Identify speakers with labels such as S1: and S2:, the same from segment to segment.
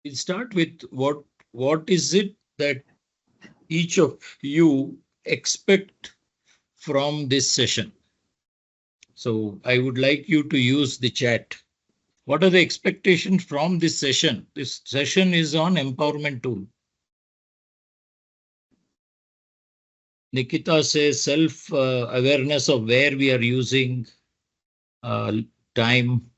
S1: We'll start with what is it that each of you expect from this session. So I would like you to use the chat. What are the expectations from this session? This session is on empowerment tool. Nikita says self awareness of where we are using time.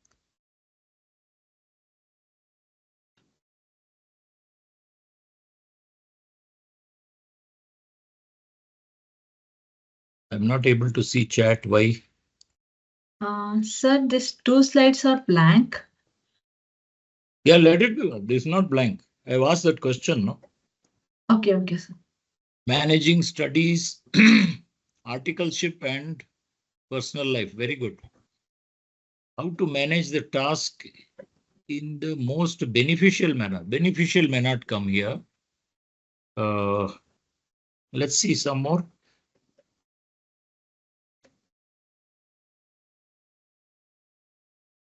S1: I'm not able to see chat. Why?
S2: Sir, these two slides are blank.
S1: Yeah, let it be. This is not blank. I've asked that question. No?
S2: Okay, sir.
S1: Managing studies, articleship, and personal life. Very good. How to manage the task in the most beneficial manner. Beneficial may not come here. Let's see some more.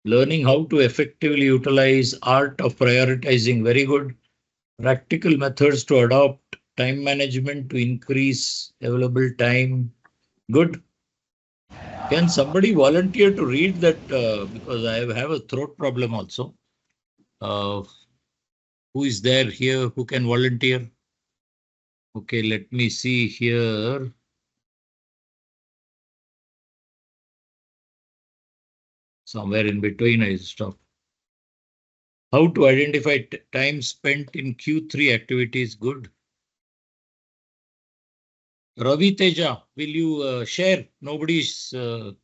S1: Learning how to effectively utilize art of prioritizing. Very good. Practical methods to adopt time management to increase available time. Good. Can somebody volunteer to read that? Because I have a throat problem also. Who is there here who can volunteer? Okay, let me see here. Somewhere in between I stop. How to identify time spent in Q3 activities. Good. Ravi Teja, will you share? Nobody's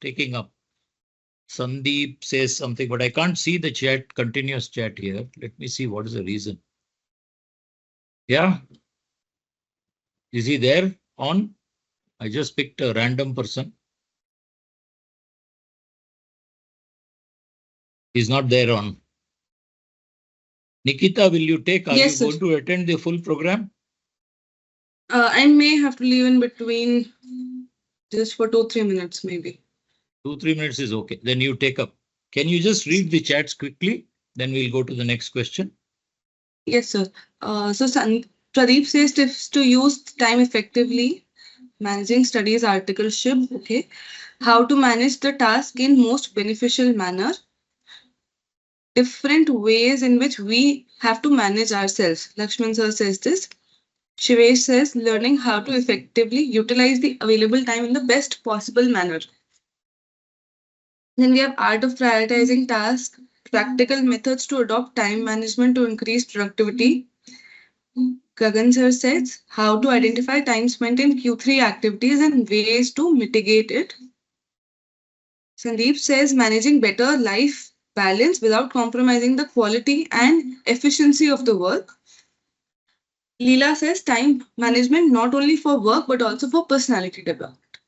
S1: taking up. Sandeep says something, but I can't see the chat, continuous chat here. Let me see what is the reason. Yeah. Is he there on? I just picked a random person. He's not there on. Nikita, will you take? Are
S3: Yes,
S1: you
S3: sir.
S1: going to attend the full program?
S3: I may have to leave in between just for 2-3 minutes, maybe.
S1: 2-3 minutes is okay. Then you take up. Can you just read the chats quickly? Then we'll go to the next question.
S3: Yes, sir. Pradeep says tips to use time effectively, managing studies articleship. Okay. How to manage the task in most beneficial manner. Different ways in which we have to manage ourselves. Lakshman sir says this. Shivesh says learning how to effectively utilize the available time in the best possible manner. Then we have art of prioritizing tasks, practical methods to adopt time management to increase productivity. Gagan sir says how to identify time spent in Q3 activities and ways to mitigate it. Sandeep says managing better life balance without compromising the quality and efficiency of the work. Leela says time management not only for work but also for personality development.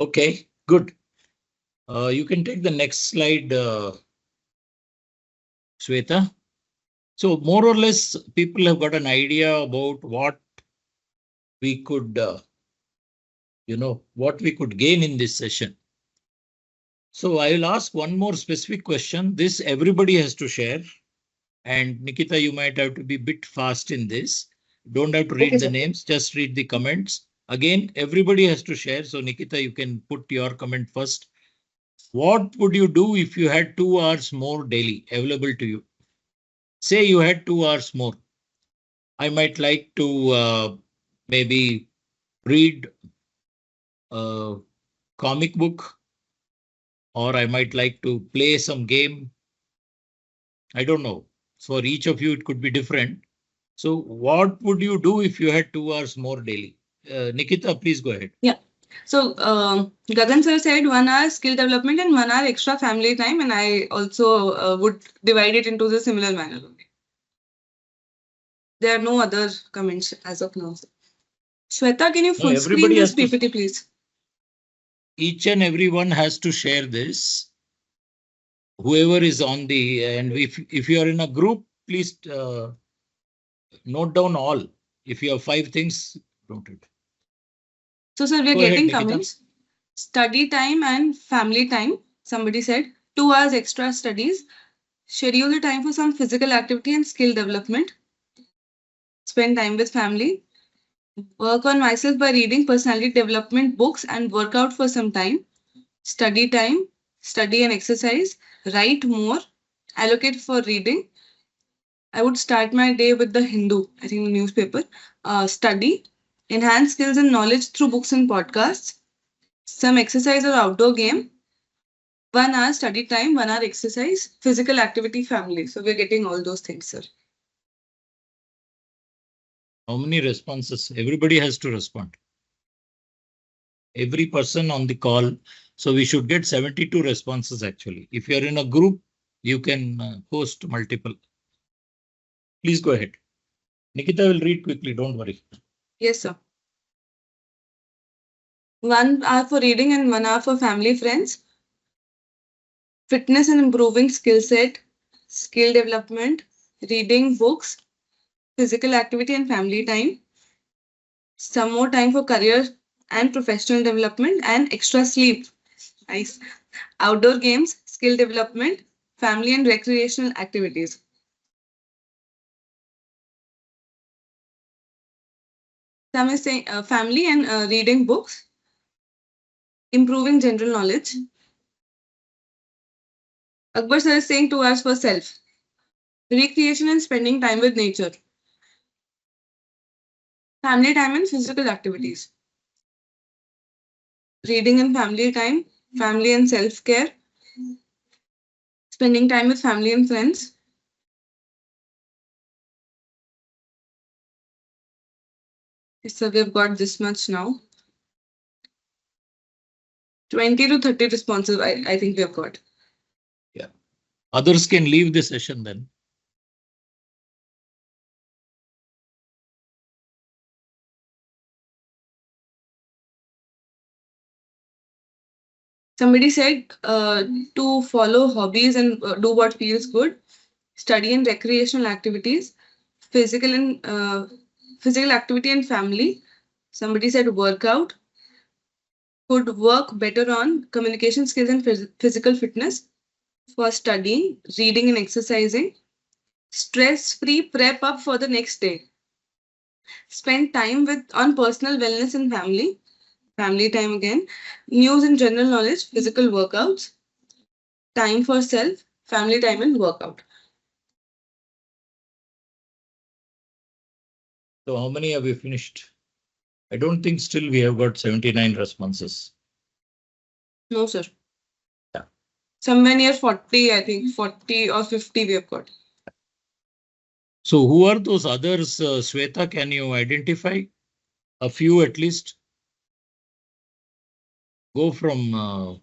S1: Okay, good. You can take the next slide, Shweta. So more or less, people have got an idea about what we could, what we could gain in this session. So I will ask one more specific question. This everybody has to share. And Nikita, you might have to be a bit fast in this. Don't have to read the names, just read the comments. Again, everybody has to share. So Nikita, you can put your comment first. What would you do if you had 2 hours more daily available to you? Say you had 2 hours more. I might like to maybe read a comic book, or I might like to play some game. I don't know. For each of you, it could be different. So what would you do if you had 2 hours more daily? Nikita, please go ahead.
S3: Yeah. So Gagan sir said 1 hour skill development and 1 hour extra family time, and I also would divide it into the similar manner. There are no other comments as of now. Shweta, can you full screen this PPT, please?
S1: Each and everyone has to share this. Whoever is on the, and if you are in a group, please note down all. If you have 5 things, note it.
S3: So, sir, we are getting comments. Study time and family time. Somebody said 2 hours extra studies, Schedule the time for some physical activity and skill development. Spend time with family. Work on myself by reading personality development books and work out for some time. Study time, study and exercise. Write more. Allocate for reading. I would start my day with the Hindu, I think the newspaper. Study. Enhance skills and knowledge through books and podcasts. Some exercise or outdoor game. 1 hour study time, 1 hour exercise, physical activity, family. So we're getting all those things, sir.
S1: How many responses? Everybody has to respond. Every person on the call. So we should get 72 responses actually. If you're in a group, you can post multiple. Please go ahead. Nikita will read quickly, don't worry.
S3: Yes, sir. 1 hour for reading and 1 hour for family, friends. Fitness and improving skill set, skill development, reading books, physical activity and family time. Some more time for career and professional development and extra sleep. Nice. Outdoor games, skill development, family and recreational activities. Some is saying family and reading books, improving general knowledge. Akbar sir is saying 2 hours for self, recreation and spending time with nature, family time and physical activities, reading and family time, family and self-care, spending time with family and friends. Yes, sir, we've got this much now. 20 to 30 responses, I think we have got.
S1: Yeah. Others can leave the session then.
S3: Somebody said to follow hobbies and do what feels good, study and recreational activities, physical activity and family. Somebody said workout, could work better on communication skills and physical fitness. For studying, reading and exercising, stress-free prep up for the next day. Spend time on personal wellness and family time again, news and general knowledge, physical workouts, time for self, family time and workout.
S1: So how many have we finished? I don't think still we have got 79 responses.
S3: No, sir.
S1: Yeah.
S3: Somewhere near 40, I think 40 or 50 we have got.
S1: So who are those others, Sweta? Can you identify a few at least? Go from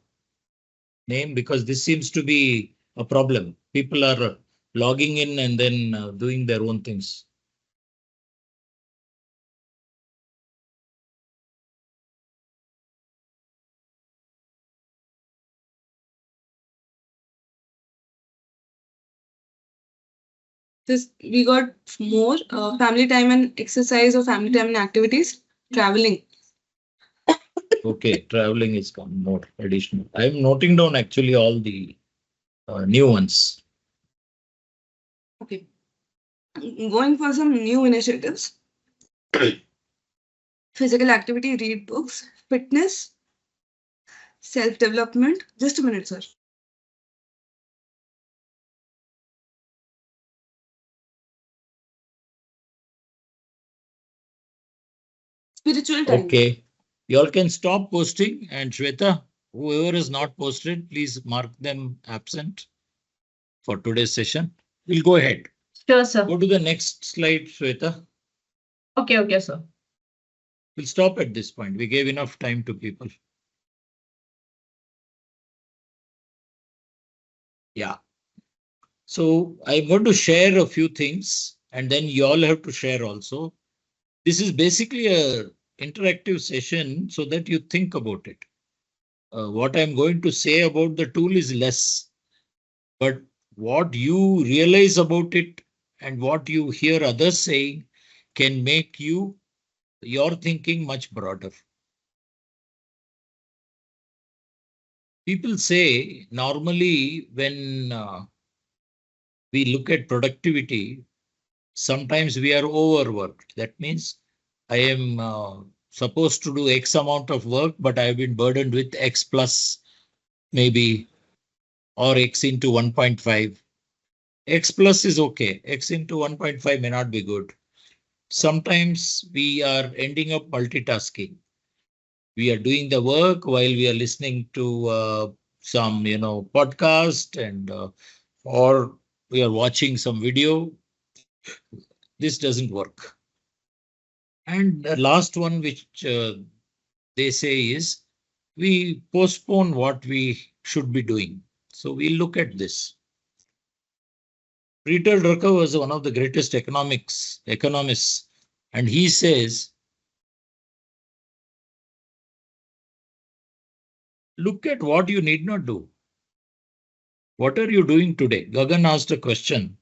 S1: name because this seems to be a problem. People are logging in and then doing their own things.
S3: We got more family time and exercise or family time and activities, traveling.
S1: Okay, traveling is more additional. I'm noting down actually all the new ones.
S3: Okay. Going for some new initiatives. Physical activity, read books, fitness, self-development. Just a minute, sir. Spiritual time.
S1: Okay, you all can stop posting and Shweta, whoever is not posted, please mark them absent for today's session. We'll go ahead.
S2: Sure, sir.
S1: Go to the next slide, Shweta.
S2: Okay, sir.
S1: We'll stop at this point. We gave enough time to people. Yeah. So I'm going to share a few things and then you all have to share also. This is basically a interactive session so that you think about it. What I'm going to say about the tool is less, but what you realize about it and what you hear others saying can make your thinking much broader. People say normally when we look at productivity, sometimes we are overworked. That means I am supposed to do X amount of work, but I've been burdened with X plus maybe, or X into 1.5. X plus is okay. X into 1.5 may not be good. Sometimes we are ending up multitasking. We are doing the work while we are listening to some, podcast and or we are watching some video. This doesn't work. And the last one, which they say is we postpone what we should be doing. So we look at this. Peter Drucker was one of the greatest economists, and he says, look at what you need not do. What are you doing today? Gagan asked a question.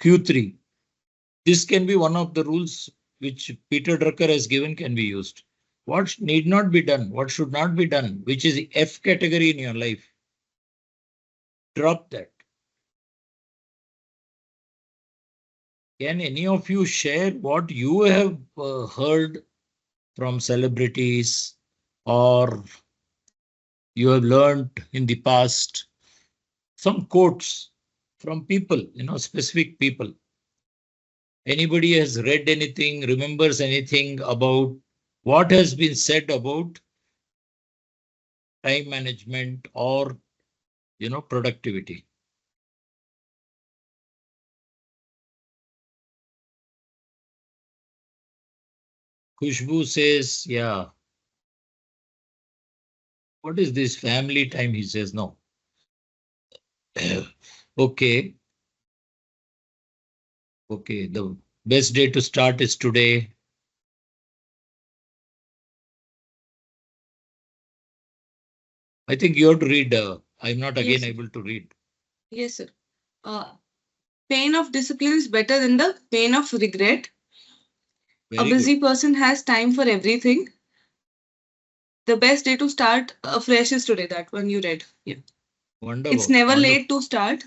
S1: Q3. This can be one of the rules which Peter Drucker has given can be used. What need not be done? What should not be done? Which is the F category in your life. Drop that. Can any of you share what you have heard from celebrities or you have learned in the past? Some quotes from people, specific people. Anybody has read anything, remembers anything about what has been said about time management or, productivity? Khushbu says, yeah. What is this family time? He says, no. Okay. Okay. The best day to start is today. I think you have to read. I'm not again
S3: Yes.
S1: able to read.
S3: Yes, sir. Pain of discipline is better than the pain of regret. A
S1: Very
S3: busy
S1: good.
S3: person has time for everything. The best day to start fresh is today. That one you read. Yeah.
S1: Wonderful.
S3: It's never
S1: Wonderful.
S3: late to start.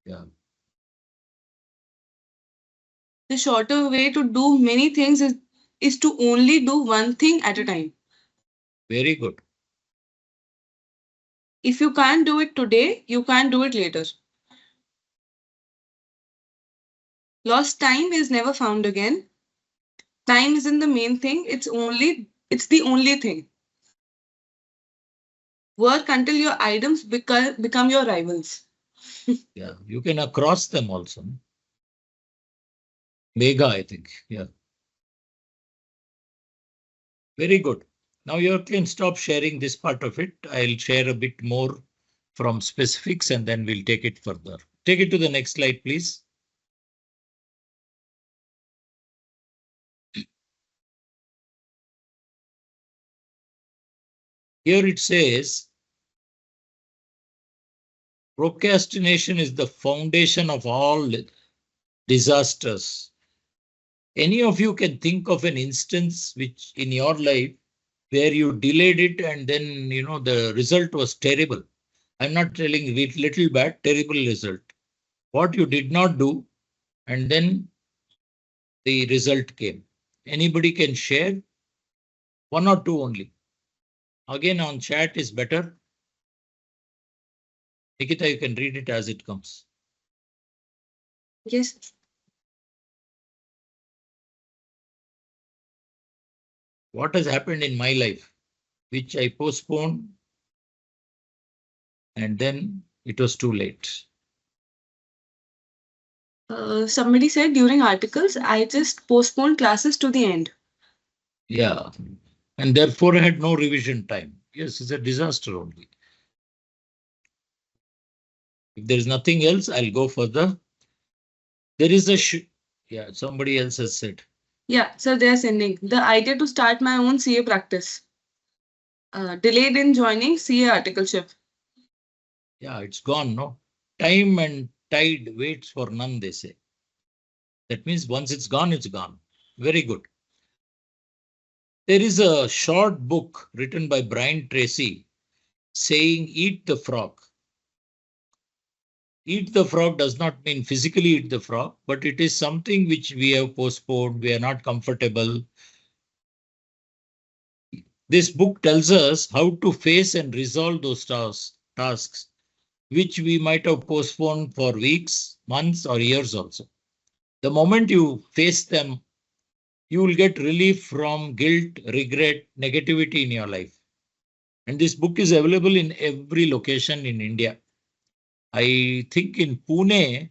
S1: Yeah.
S3: The shorter way to do many things is to only do one thing at a time.
S1: Very good.
S3: If you can't do it today, you can't do it later. Lost time is never found again. Time isn't the main thing, it's the only thing. Work until your items become your rivals.
S1: Yeah. You can cross them also. Mega, I think. Yeah. Very good. Now you can stop sharing this part of it. I'll share a bit more from specifics and then we'll take it further. Take it to the next slide, please. Here it says, procrastination is the foundation of all disasters. Any of you can think of an instance which in your life where you delayed it and then, the result was terrible. I'm not telling it little bad, terrible result. What you did not do and then the result came. Anybody can share? One or two only. Again, on chat is better. Nikita, you can read it as it comes.
S3: Yes.
S1: What has happened in my life, which I postponed, and then it was too late.
S3: Somebody said during articles, I just postponed classes to the end.
S1: Yeah. And therefore I had no revision time. Yes, it's a disaster only. If there is nothing else, I'll go further. There is a yeah, somebody else has said.
S3: Yeah, so they're sending the idea to start my own CA practice. Delayed in joining CA articleship.
S1: Yeah, it's gone, no? Time and tide waits for none, they say. That means once it's gone, it's gone. Very good. There is a short book written by Brian Tracy saying, eat the frog. Eat the frog does not mean physically eat the frog, but it is something which we have postponed. We are not comfortable. This book tells us how to face and resolve those tasks, which we might have postponed for weeks, months, or years also. The moment you face them, you will get relief from guilt, regret, negativity in your life. And this book is available in every location in India. I think in Pune,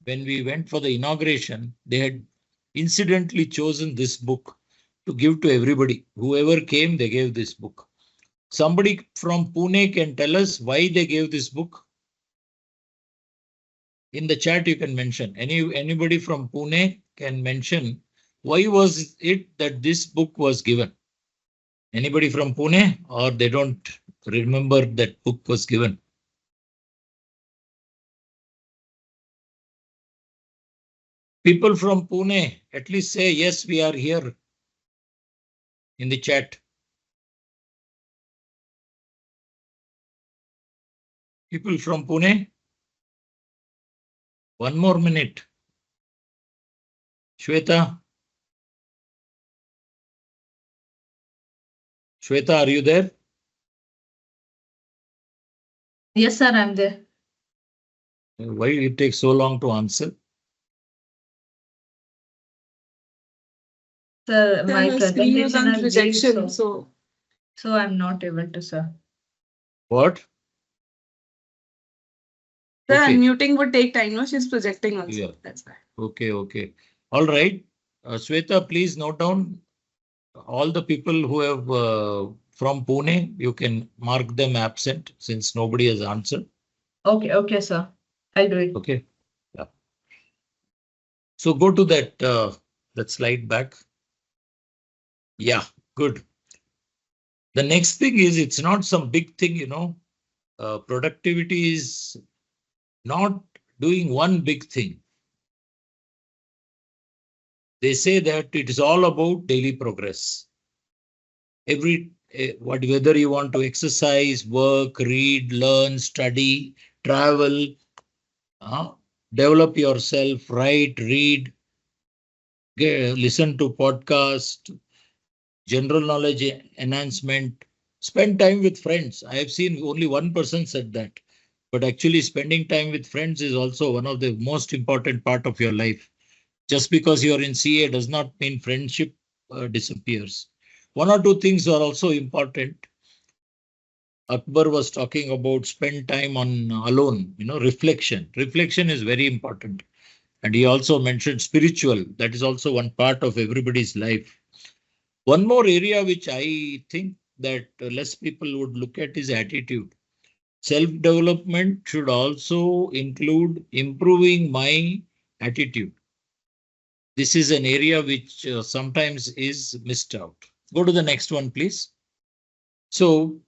S1: when we went for the inauguration, they had incidentally chosen this book to give to everybody. Whoever came, they gave this book. Somebody from Pune can tell us why they gave this book? In the chat, you can mention. Anybody from Pune can mention why was it that this book was given? Anybody from Pune, or they don't remember that book was given? People from Pune, at least say yes, we are here in the chat. People from Pune? One more minute. Shweta? Shweta, are you there?
S2: Yes, sir, I'm there.
S1: Why it takes so long to answer?
S2: Sir, my
S3: Her screen was
S2: presentation
S3: on
S2: is big,
S3: projection,
S2: so I'm not able to, sir.
S1: What?
S3: the
S1: Okay.
S3: unmuting would take time. No, she's projecting also.
S1: Yeah.
S3: That's why.
S1: Okay. All right. Shweta, please note down all the people who have from Pune. You can mark them absent since nobody has answered.
S2: Okay, sir. I'll do it.
S1: Okay. Yeah. So go to that slide back. Yeah, good. The next thing is it's not some big thing, you know. Productivity is not doing one big thing. They say that it is all about daily progress. Whether you want to exercise, work, read, learn, study, travel, develop yourself, write, read, listen to podcast, general knowledge enhancement, spend time with friends. I have seen only one person said that, but actually spending time with friends is also one of the most important part of your life. Just because you're in CA does not mean friendship disappears. One or two things are also important. Akbar was talking about spend time on alone, reflection. Reflection is very important. And he also mentioned spiritual. That is also one part of everybody's life. One more area which I think that less people would look at is attitude. Self-development should also include improving my attitude. This is an area which sometimes is missed out. Go to the next one, please. So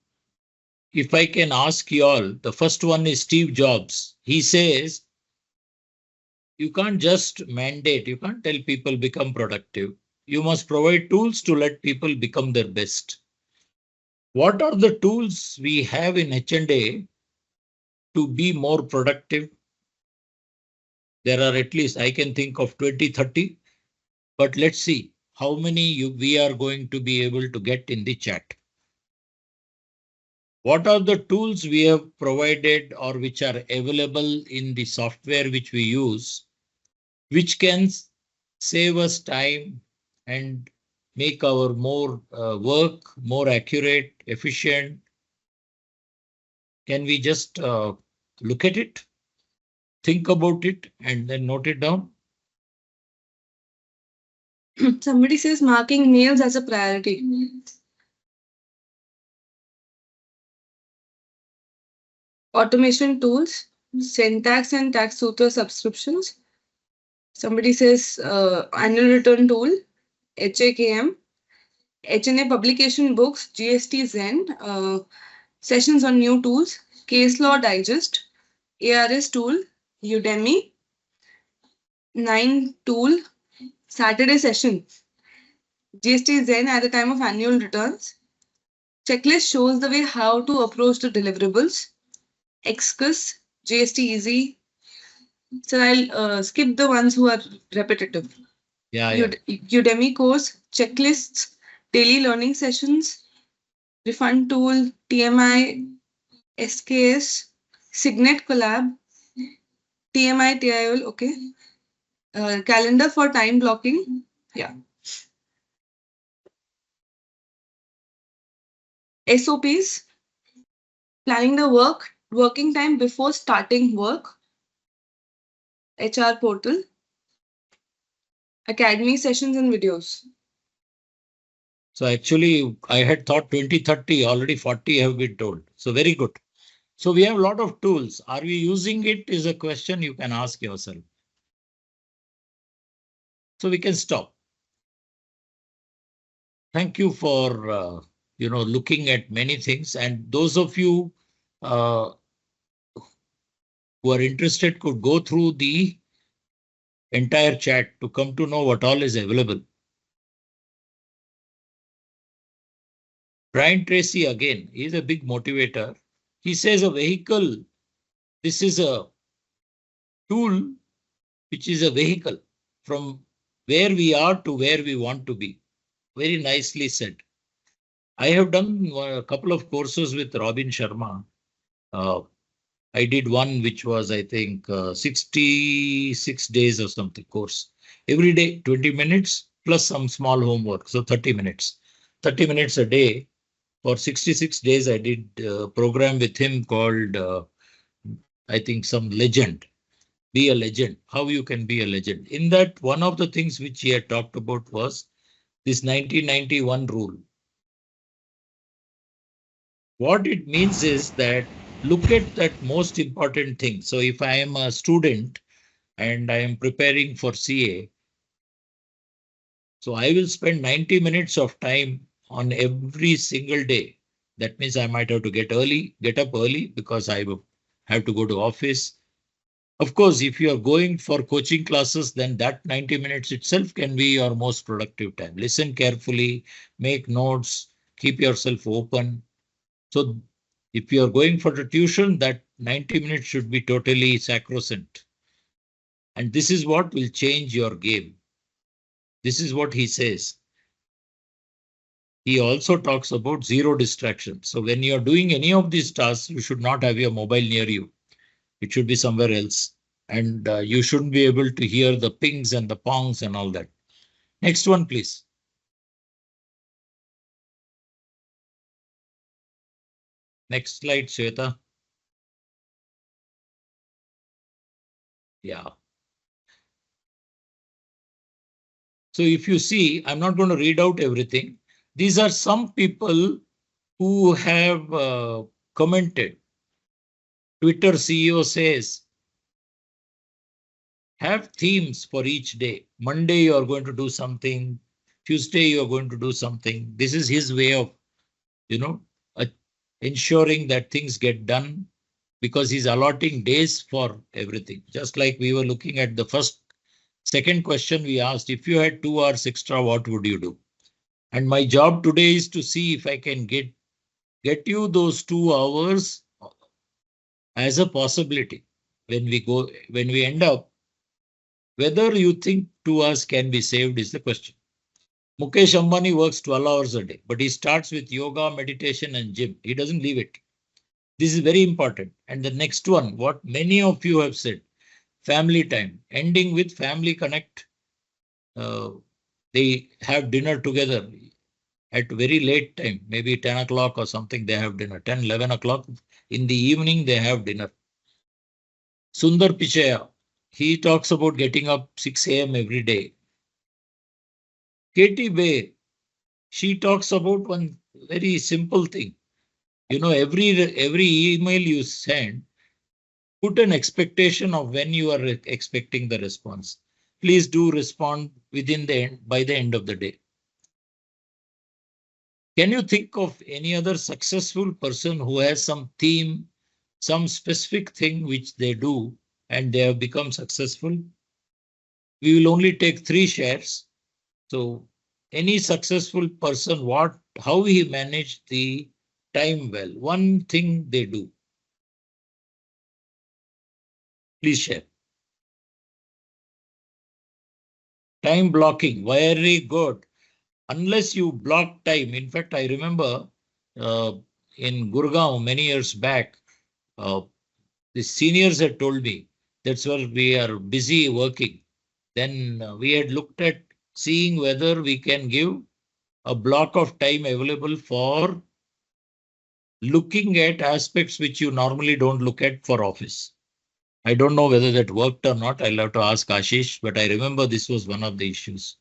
S1: if I can ask you all, the first one is Steve Jobs. He says, you can't just mandate, you can't tell people become productive. You must provide tools to let people become their best. What are the tools we have in H&A to be more productive? There are at least, I can think of 20, 30, but let's see how many we are going to be able to get in the chat. What are the tools we have provided or which are available in the software which we use, which can save us time and make our more work more accurate, efficient? Can we just look at it, think about it, and then note it down?
S3: Somebody says marking nails as a priority. Automation tools, syntax and tax sutra subscriptions. Somebody says annual return tool, HAKM, HNA publication books, GST Zen, sessions on new tools, case law digest, ARS tool, Udemy, 9 tool, Saturday session, GST Zen at the time of annual returns. Checklist shows the way how to approach the deliverables. Excus, GST Easy, So I'll skip the ones who are repetitive.
S1: Yeah, yeah.
S3: Udemy course, checklists, daily learning sessions, refund tool, TMI, SKS, Signet collab, TMI, TIL, okay. Calendar for time blocking. Yeah. SOPs, planning the working time before starting work. HR portal, academy sessions and videos.
S1: So actually, I had thought 2030, already 40 have been told. So very good. So we have a lot of tools. Are we using it is a question you can ask yourself. So we can stop. Thank you for, looking at many things. And those of you uh, who are interested could go through the entire chat to come to know what all is available. Brian Tracy, again, is a big motivator. He says a vehicle, this is a tool which is a vehicle from where we are to where we want to be. Very nicely said. I have done a couple of courses with Robin Sharma. I did one which was, I think, 66 days or something course. Every day, 20 minutes plus some small homework. So 30 minutes. 30 minutes a day. For 66 days, I did a program with him called, I think, some legend. Be a legend. How you can be a legend. In that, one of the things which he had talked about was this 1991 rule. What it means is that look at that most important thing. So if I am a student and I am preparing for CA, so I will spend 90 minutes of time on every single day. That means I might have to get up early because I will have to go to office. Of course, if you are going for coaching classes, then that 90 minutes itself can be your most productive time. Listen carefully, make notes, keep yourself open. So if you are going for the tuition, that 90 minutes should be totally sacrosanct. And this is what will change your game. This is what he says. He also talks about zero distraction. So when you're doing any of these tasks, you should not have your mobile near you. It should be somewhere else. And you shouldn't be able to hear the pings and the pongs and all that. Next one, please. Next slide, Shweta. Yeah. So if you see, I'm not going to read out everything. These are some people who have commented. Twitter CEO says, have themes for each day. Monday, you are going to do something. Tuesday, you are going to do something. This is his way of, uh, ensuring that things get done because he's allotting days for everything. Just like we were looking at the second question we asked, if you had 2 hours extra, what would you do? And my job today is to see if I can get you those 2 hours as a possibility. When we end up, whether you think 2 hours can be saved is the question. Mukesh Ambani works 12 hours a day, but he starts with yoga, meditation, and gym. He doesn't leave it. This is very important. And the next one, what many of you have said, family time, ending with family connect. They have dinner together at very late time, maybe 10 o'clock or something, they have dinner, 10, 11 o'clock. In the evening, they have dinner. Sundar Pichaya, he talks about getting up 6 a.m. every day. Katie Bay, she talks about one very simple thing. Every email you send, put an expectation of when you are expecting the response. Please do respond by the end of the day. Can you think of any other successful person who has some theme, some specific thing which they do and they have become successful? We will only take 3 shares. So any successful person, how he managed the time well, one thing they do. Please share. Time blocking, very good. Unless you block time. In fact, I remember in Gurgaon many years back, uh, the seniors had told me that's where we are busy working. Then we had looked at seeing whether we can give a block of time available for looking at aspects which you normally don't look at for office. I don't know whether that worked or not. I'll have to ask Ashish, but I remember this was one of the issues.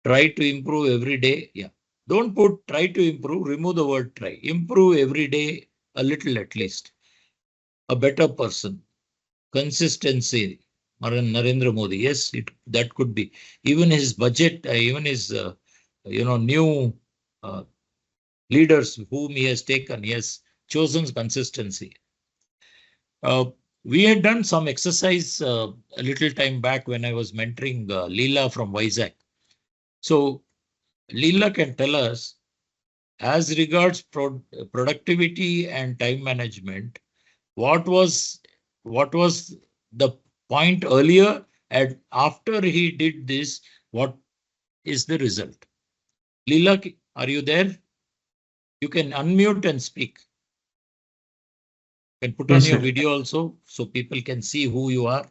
S1: Try to improve every day. Yeah. Don't put try to improve, remove the word try. Improve every day a little at least. A better person. Consistency. Narendra Modi. Yes, that could be. Even his budget, even his new leaders whom he has taken, he has chosen consistency. We had done some exercise a little time back when I was mentoring Leela from Vizag. So Leela can tell us, as regards productivity and time management, what was the point earlier, and after he did this, what is the result? Leela, are you there? You can unmute and speak. You can put on
S4: Yes,
S1: your
S4: sir.
S1: video also so people can see who you are.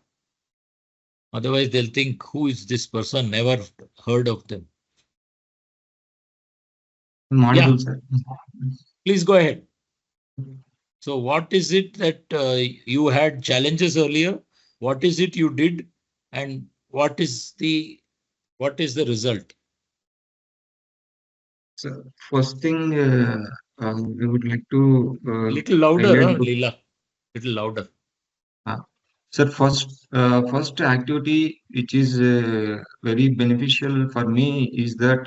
S1: Otherwise, they'll think, who is this person? Never heard of them.
S4: I'm audible,
S1: Yeah,
S4: sir.
S1: please go ahead. So what is it that you had challenges earlier? What is it you did? And what is the result?
S4: So first thing, I would like to
S1: Little louder,
S4: highlight.
S1: Leela. Little louder.
S4: Sir, first activity which is very beneficial for me is that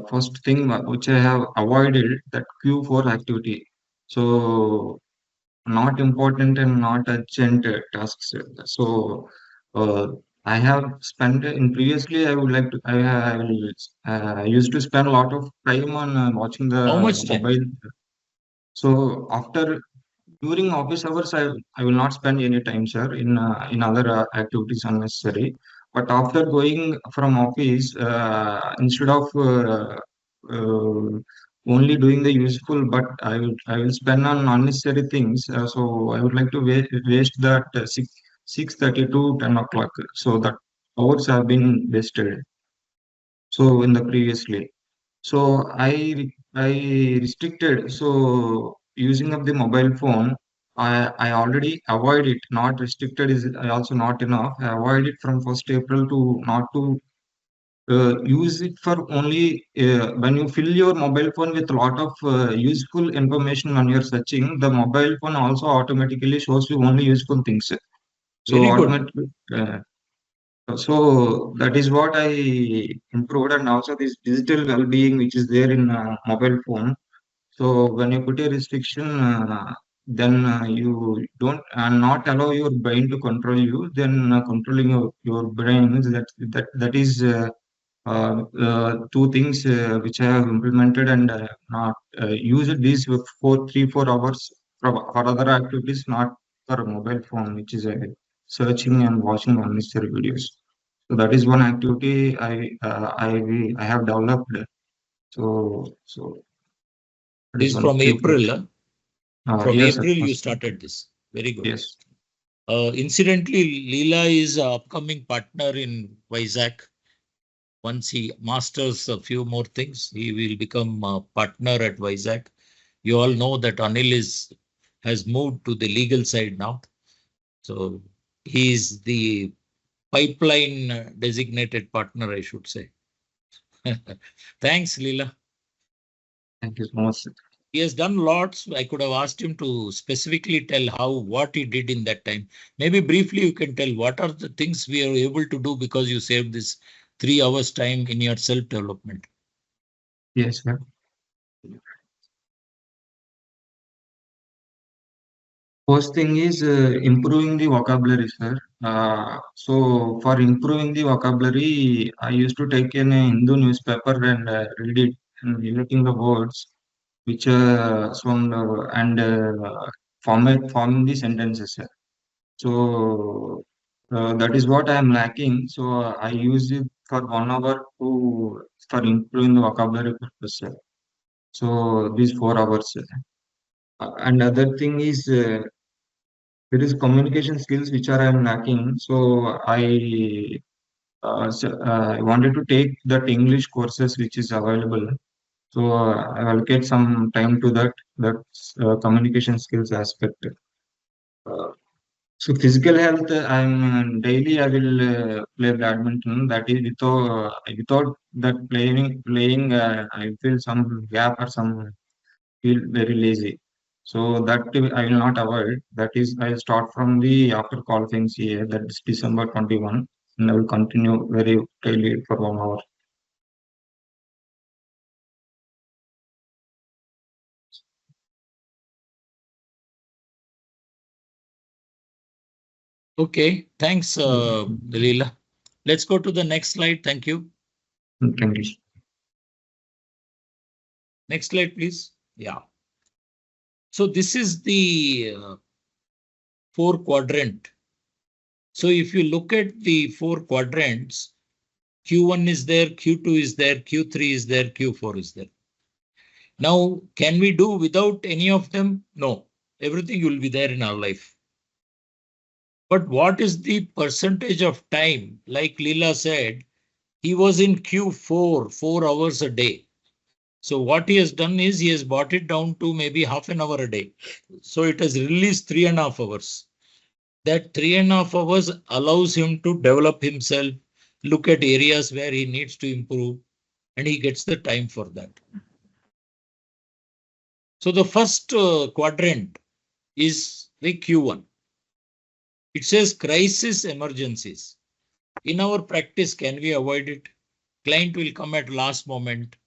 S4: first thing which I have avoided, that Q4 activity. So not important and not urgent tasks. So uh, I have spent in previously. I would like to. I will. I used to spend a lot of time on watching the
S1: How much time?
S4: mobile. So after during office hours, I will not spend any time, sir, in other activities unnecessary. But after going from office, instead of only doing the useful, but I will spend on unnecessary things. So I would like to waste that 6:30 to 10 o'clock. So that hours have been wasted. So in the previously. So I restricted. So using of the mobile phone, I already avoid it. Not restricted is also not enough. I avoid it from 1st April to not to use it for only when you fill your mobile phone with a lot of useful information when you're searching. The mobile phone also automatically shows you only useful things. So
S1: Very good.
S4: automatically. So that is what I improved, and also this digital well-being which is there in mobile phone. So when you put a restriction, then you don't not allow your brain to control you. Then controlling your brain is that is two things which I have implemented, and not used these for 3 4 hours for other activities, not for mobile phone, which is searching and watching unnecessary videos. So that is one activity I have developed. So that is
S1: This is
S4: one
S1: from
S4: Q4.
S1: April. From
S4: Yes, sir.
S1: April, you started this. Very good.
S4: Yes.
S1: Incidentally, Leela is an upcoming partner in Vizag. Once he masters a few more things, he will become a partner at Vizag. You all know that Anil has moved to the legal side now. So he is the pipeline designated partner, I should say. Thanks, Leela.
S4: Thank you so much, sir.
S1: He has done lots. I could have asked him to specifically tell what he did in that time. Maybe briefly you can tell what are the things we are able to do because you saved this 3 hours time in your self-development.
S4: Yes, sir. First thing is improving the vocabulary, sir. So for improving the vocabulary, I used to take in a Hindu newspaper and read it and relating the words which sound and forming the sentences, sir. So That is what I am lacking. So I use it for 1 hour for improving the vocabulary purpose. So these 4 hours. And other thing is there is communication skills which are I am lacking. So I wanted to take that English courses which is available. So I allocate some time to that communication skills aspect. Uh, so physical health, I'm daily I will play badminton. That is without that playing, I feel some gap or some feel very lazy. So that I will not avoid. That is, I start from the after qualifying CA, that is December 21, and I will continue very daily for 1 hour.
S1: Okay, thanks, Leela. Let's go to the next slide. Thank you.
S4: Thank you.
S1: Next slide, please. Yeah. So this is the 4 quadrant. So if you look at the 4 quadrants, Q1 is there, Q2 is there, Q3 is there, Q4 is there. Now, can we do without any of them? No, everything will be there in our life. But what is the percentage of time? Like Leela said, he was in Q4, 4 hours a day. So what he has done is he has brought it down to maybe half an hour a day. So it has released 3.5 hours. That 3.5 hours allows him to develop himself, look at areas where he needs to improve, and he gets the time for that. So the first quadrant is the Q1. It says crisis emergencies. In our practice, can we avoid it? Client will come at last moment.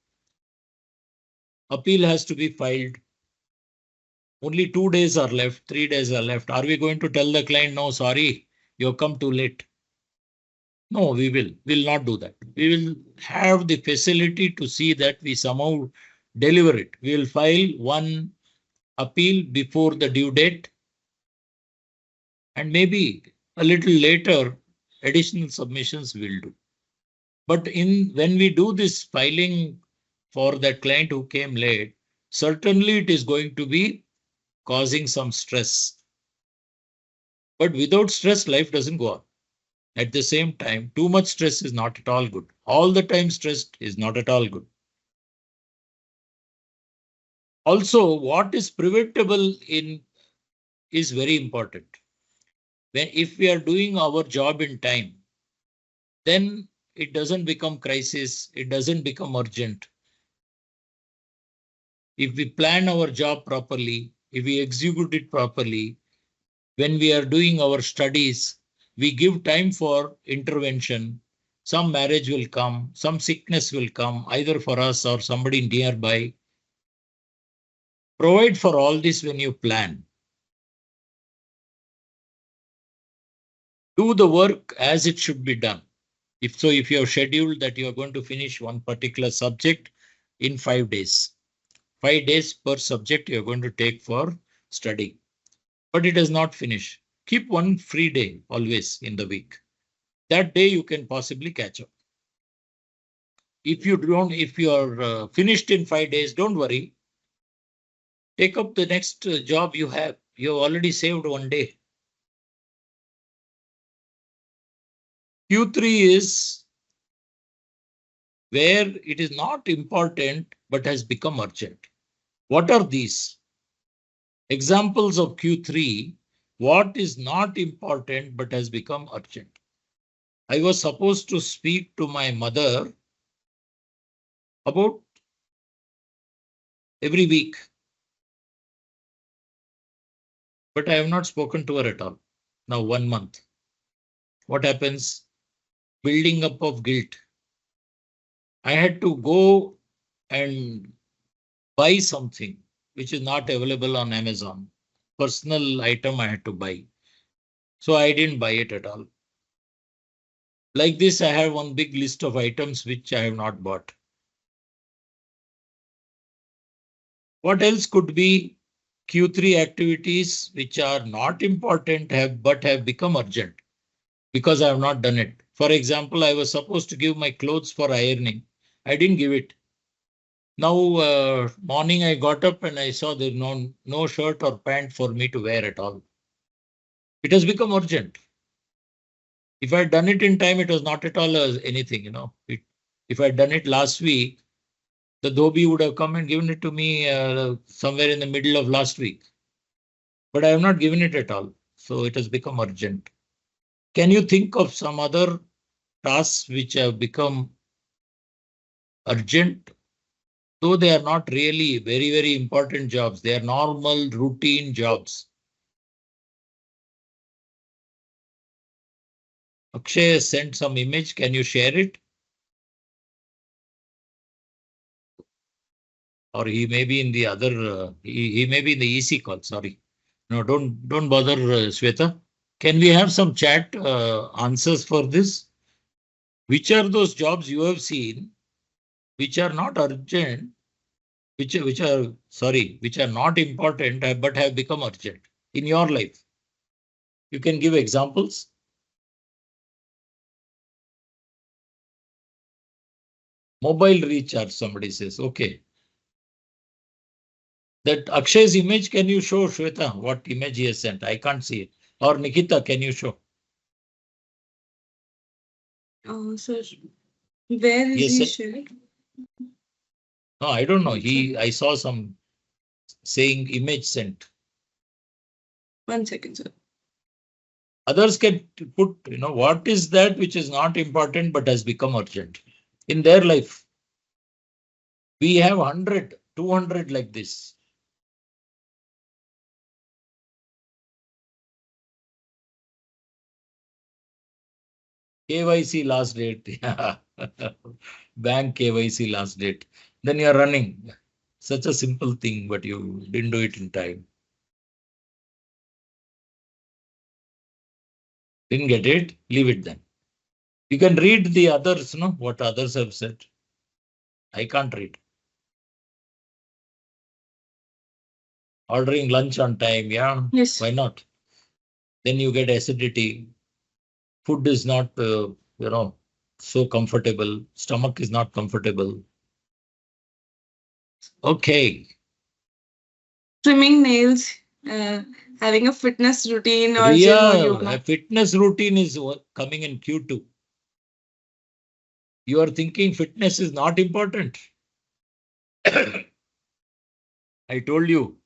S1: Appeal has to be filed. Only 2 days are left, 3 days are left. Are we going to tell the client, no, sorry, you've come too late? No, we will not do that. We will have the facility to see that we somehow deliver it. We will file one appeal before the due date, and maybe a little later, additional submissions will do. But when we do this filing for that client who came late, certainly it is going to be causing some stress. But without stress, life doesn't go on. At the same time, too much stress is not at all good. All the time stressed is not at all good. Also, what is preventable is very important. If we are doing our job in time, then it doesn't become crisis, it doesn't become urgent. If we plan our job properly, if we execute it properly, when we are doing our studies, we give time for intervention. Some marriage will come, some sickness will come, either for us or somebody nearby. Provide for all this when you plan. Do the work as it should be done. If you have scheduled that you are going to finish one particular subject in 5 days, 5 days per subject you are going to take for study, but it is not finished. Keep one free day always in the week. That day you can possibly catch up. If you are finished in 5 days, don't worry. Take up the next job you have. You have already saved one day. Q3 is where it is not important but has become urgent. What are these? Examples of Q3, what is not important but has become urgent. I was supposed to speak to my mother about every week, but I have not spoken to her at all. Now 1 month. What happens? Building up of guilt. I had to go and buy something which is not available on Amazon. Personal item I had to buy. So I didn't buy it at all. Like this, I have one big list of items which I have not bought. What else could be Q3 activities which are not important but have become urgent? because I have not done it. For example, I was supposed to give my clothes for ironing. I didn't give it. Now, morning I got up and I saw there no shirt or pant for me to wear at all. It has become urgent. If I had done it in time, it was not at all anything, if I had done it last week, the dhobi would have come and given it to me somewhere in the middle of last week. But I have not given it at all. So it has become urgent. Can you think of some other tasks which have become urgent? Though they are not really very, very important jobs. They are normal routine jobs. Akshay has sent some image. Can you share it? Or he may be in the other, he may be in the EC call, sorry. No, don't bother, Shweta. Can we have some chat answers for this? Which are those jobs you have seen which are not urgent, which are not important but have become urgent in your life? You can give examples. Mobile recharge, somebody says. Okay. That Akshay's image, can you show, Shweta, what image he has sent? I can't see it. Or Nikita, can you show?
S3: Sir, where is
S1: Yes,
S3: he
S1: sir.
S3: shared?
S1: No, I don't know. I saw some saying image sent.
S3: 1 second, sir.
S1: Others can put, what is that which is not important but has become urgent in their life? We have 100, 200 like this. KYC last date. Bank KYC last date. Then you are running. Such a simple thing, but you didn't do it in time. Didn't get it? Leave it then. You can read the others, what others have said. I can't read. Ordering lunch on time, yeah.
S3: Yes.
S1: Why not? Then you get acidity. Food is not, so comfortable. Stomach is not comfortable. Okay.
S3: Trimming nails, having a fitness routine or gym or
S1: Riya,
S3: yoga.
S1: a fitness routine is coming in Q2. You are thinking fitness is not important. I told you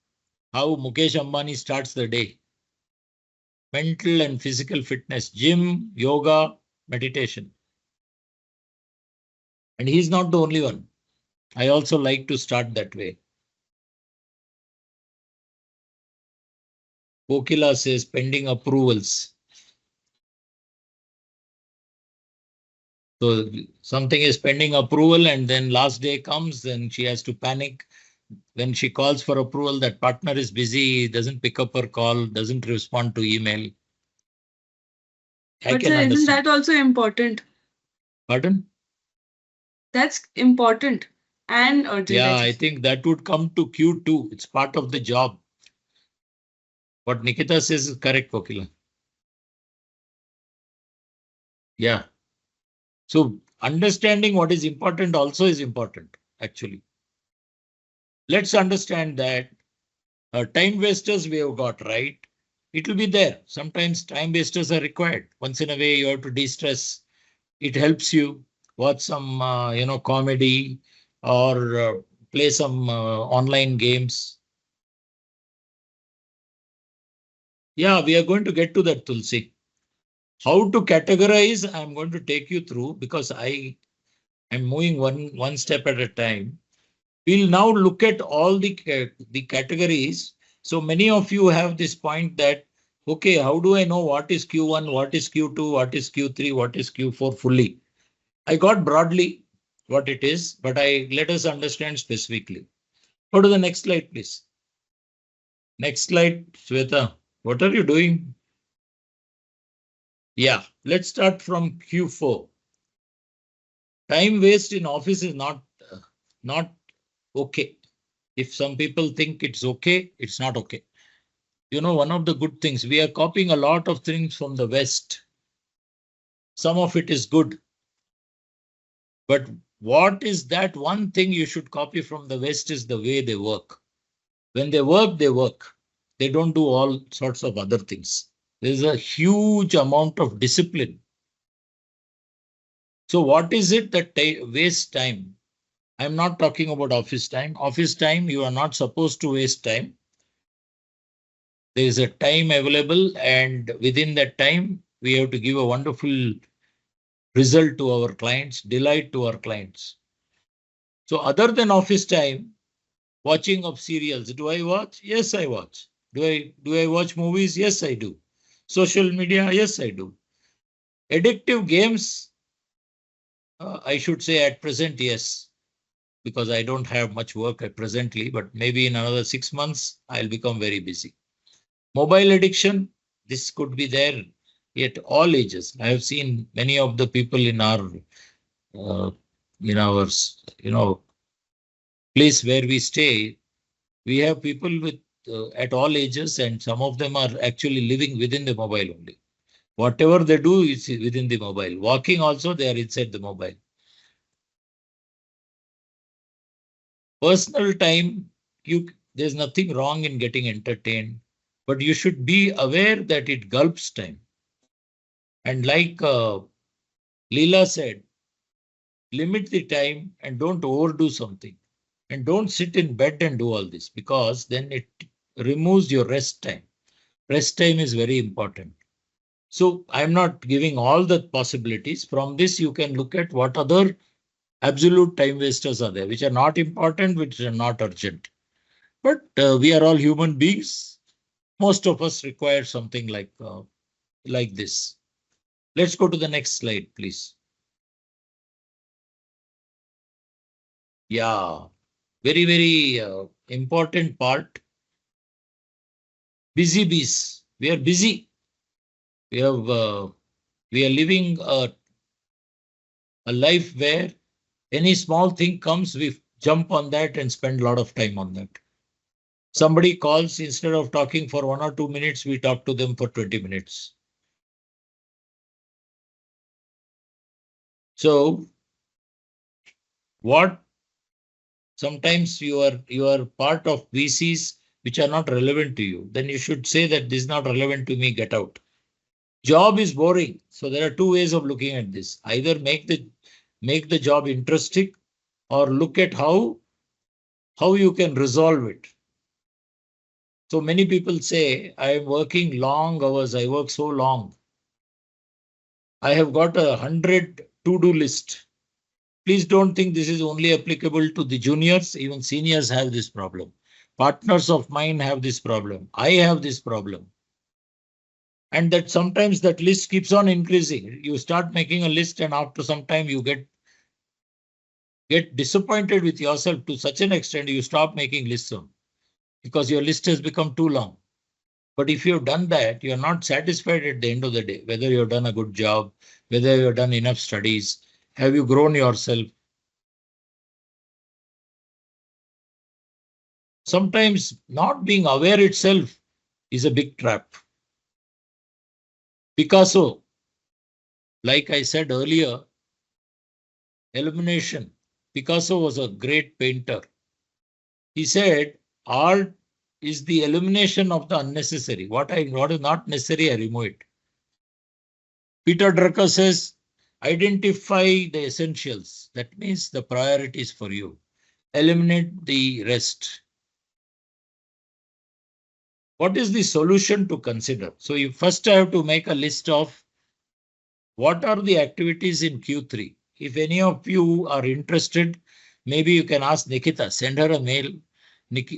S1: how Mukesh Ambani starts the day. Mental and physical fitness, gym, yoga, meditation. And he's not the only one. I also like to start that way. Kokila says pending approvals. So something is pending approval and then last day comes, then she has to panic. When she calls for approval, that partner is busy, doesn't pick up her call, doesn't respond to email. I
S3: But
S1: can
S3: sir, isn't
S1: understand.
S3: that also important?
S1: Pardon?
S3: That's important and urgent.
S1: Yeah, I think that would come to Q2. It's part of the job. What Nikita says is correct, Kokila. Yeah. So understanding what is important also is important, actually. Let's understand that time wasters we have got, right? It will be there. Sometimes time wasters are required. Once in a way, you have to de-stress. It helps you watch some, comedy or play some online games. Yeah, we are going to get to that, Tulsi. How to categorize, I'm going to take you through because I am moving one step at a time. We'll now look at all the categories. So many of you have this point that, okay, how do I know what is Q1, what is Q2, what is Q3, what is Q4 fully? I got broadly what it is, but let us understand specifically. Go to the next slide, please. Next slide, Shweta. What are you doing? Yeah, let's start from Q4. Time waste in office is not okay. If some people think it's okay, it's not okay. One of the good things, we are copying a lot of things from the West. Some of it is good. But what is that one thing you should copy from the West is the way they work. When they work, they work. They don't do all sorts of other things. There's a huge amount of discipline. So what is it that wastes time? I'm not talking about office time. Office time, you are not supposed to waste time. There is a time available, and within that time, we have to give a wonderful result to our clients, delight to our clients. So other than office time, watching of serials, do I watch? Yes, I watch. Do I watch movies? Yes, I do. Social media? Yes, I do. Addictive games, I should say at present, yes, because I don't have much work at presently, but maybe in another 6 months, I'll become very busy. Mobile addiction, this could be there at all ages. I have seen many of the people in our place where we stay. We have people with at all ages, and some of them are actually living within the mobile only. Whatever they do is within the mobile. Walking also, they are inside the mobile. Personal time, there's nothing wrong in getting entertained, but you should be aware that it gulps time. And like Leela said, limit the time and don't overdo something. And don't sit in bed and do all this, because then it removes your rest time. Rest time is very important. So I'm not giving all the possibilities. From this, you can look at what other absolute time wasters are there, which are not important, which are not urgent. But we are all human beings. Most of us require something like this. Let's go to the next slide, please. Yeah, very, very important part. Busy bees. We are busy. We are living a life where any small thing comes, we jump on that and spend a lot of time on that. Somebody calls, instead of talking for 1 or 2 minutes, we talk to them for 20 minutes. So what sometimes you are part of VCs which are not relevant to you, then you should say that this is not relevant to me, get out. Job is boring. So there are two ways of looking at this. Either make the job interesting, or look at how you can resolve it. So many people say, I am working long hours, I work so long. I have got 100 to-do list. Please don't think this is only applicable to the juniors. Even seniors have this problem. Partners of mine have this problem. I have this problem. And that sometimes that list keeps on increasing. You start making a list, and after some time you get disappointed with yourself to such an extent you stop making lists on, because your list has become too long. But if you've done that, you're not satisfied at the end of the day, whether you've done a good job, whether you've done enough studies, have you grown yourself. Sometimes not being aware itself is a big trap. Picasso, like I said earlier, elimination. Picasso was a great painter. He said, art is the elimination of the unnecessary. What is not necessary, I remove it. Peter Drucker says, identify the essentials. That means the priorities for you. Eliminate the rest. What is the solution to consider? So you first have to make a list of what are the activities in Q3. If any of you are interested, maybe you can ask Nikita, send her a mail.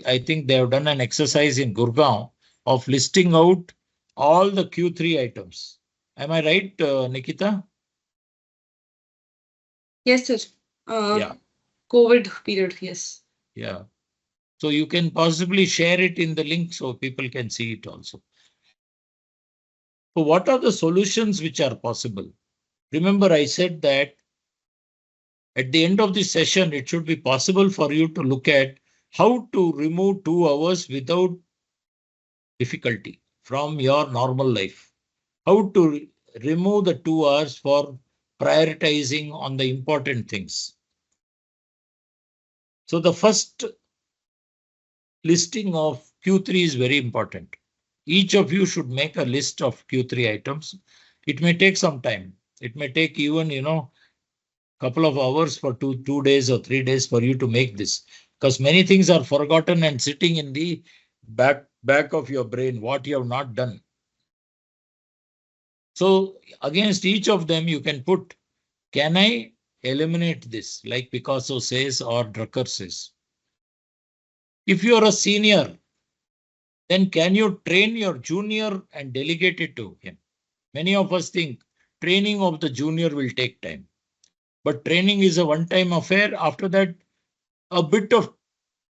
S1: I think they have done an exercise in Gurgaon of listing out all the Q3 items. Am I right, Nikita?
S3: Yes, sir.
S1: Yeah.
S3: COVID period, yes.
S1: Yeah. So you can possibly share it in the link so people can see it also. So what are the solutions which are possible? Remember, I said that at the end of the session, it should be possible for you to look at how to remove 2 hours without difficulty from your normal life. How to remove the 2 hours for prioritizing on the important things. So the first listing of Q3 is very important. Each of you should make a list of Q3 items. It may take some time. It may take even, couple of hours for two days or 3 days for you to make this, because many things are forgotten and sitting in the back of your brain, what you have not done. So against each of them, you can put, can I eliminate this, like Picasso says or Drucker says? If you are a senior, then can you train your junior and delegate it to him? Many of us think training of the junior will take time, but training is a one-time affair. After that, a bit of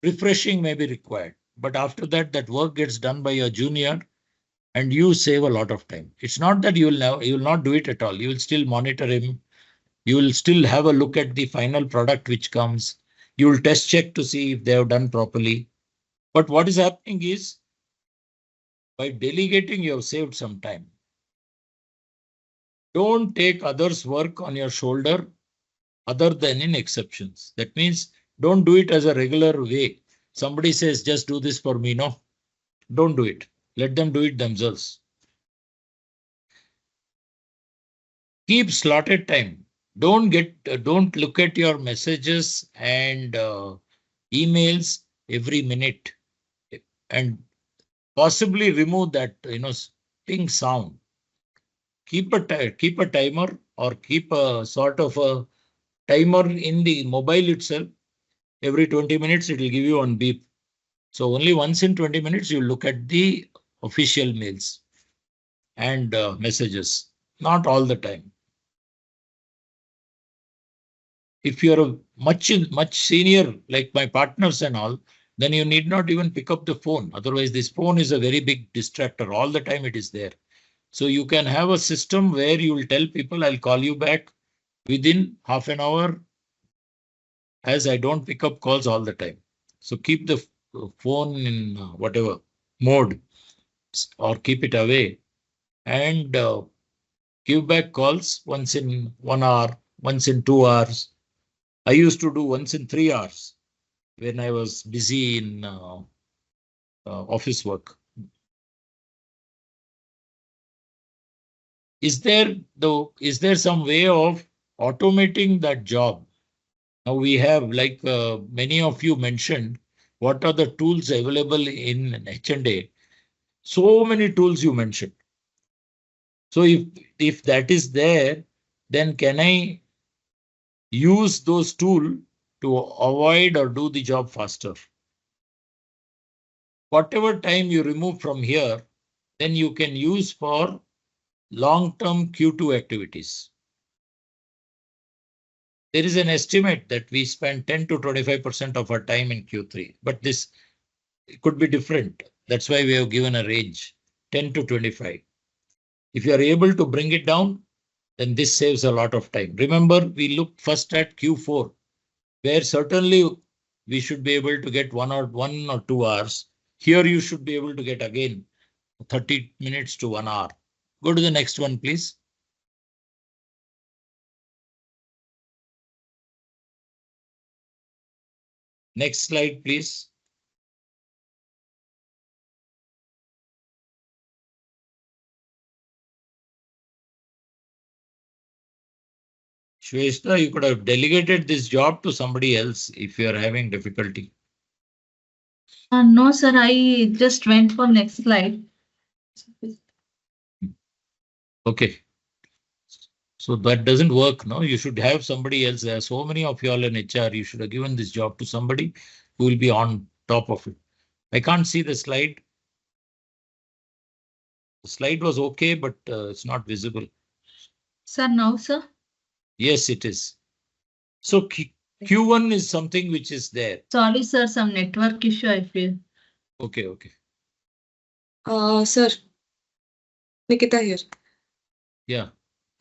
S1: refreshing may be required, but after that, that work gets done by your junior and you save a lot of time. It's not that you will not do it at all. You will still monitor him. You will still have a look at the final product which comes. You will test check to see if they have done properly. But what is happening is, by delegating, you have saved some time. Don't take others' work on your shoulder other than in exceptions. That means don't do it as a regular way. Somebody says, just do this for me. No, don't do it. Let them do it themselves. Keep slotted time. Don't look at your messages and emails every minute, and possibly remove that, ping sound. Keep a timer or keep a sort of a timer in the mobile itself. Every 20 minutes, it will give you one beep. So only once in 20 minutes, you look at the official mails and messages, not all the time. If you're a much senior, like my partners and all, then you need not even pick up the phone. Otherwise, this phone is a very big distractor. All the time it is there. So you can have a system where you will tell people, I'll call you back within half an hour, as I don't pick up calls all the time. So keep the phone in whatever mode, or keep it away, and give back calls once in 1 hour, once in 2 hours. I used to do once in 3 hours when I was busy in office work. Is there some way of automating that job? Now we have, like many of you mentioned, what are the tools available in H&A? So many tools you mentioned. So if that is there, then can I use those tools to avoid or do the job faster? Whatever time you remove from here, then you can use for long-term Q2 activities. There is an estimate that we spend 10 to 25% of our time in Q3, but this could be different. That's why we have given a range, 10 to 25. If you are able to bring it down, then this saves a lot of time. Remember, we looked first at Q4, where certainly we should be able to get 1 or 2 hours. Here you should be able to get again 30 minutes to 1 hour. Go to the next one, please. Next slide, please. Shweta, you could have delegated this job to somebody else if you are having difficulty.
S2: No, sir, I just went for next slide.
S1: Okay. So that doesn't work. No, you should have somebody else. There are so many of you all in HR. You should have given this job to somebody who will be on top of it. I can't see the slide. The slide was okay, but it's not visible.
S2: Sir, now, sir?
S1: Yes, it is. So Q1 is something which is there.
S2: Sorry, sir, some network issue, I feel.
S1: Okay, okay.
S3: Sir, Nikita here.
S1: Yeah.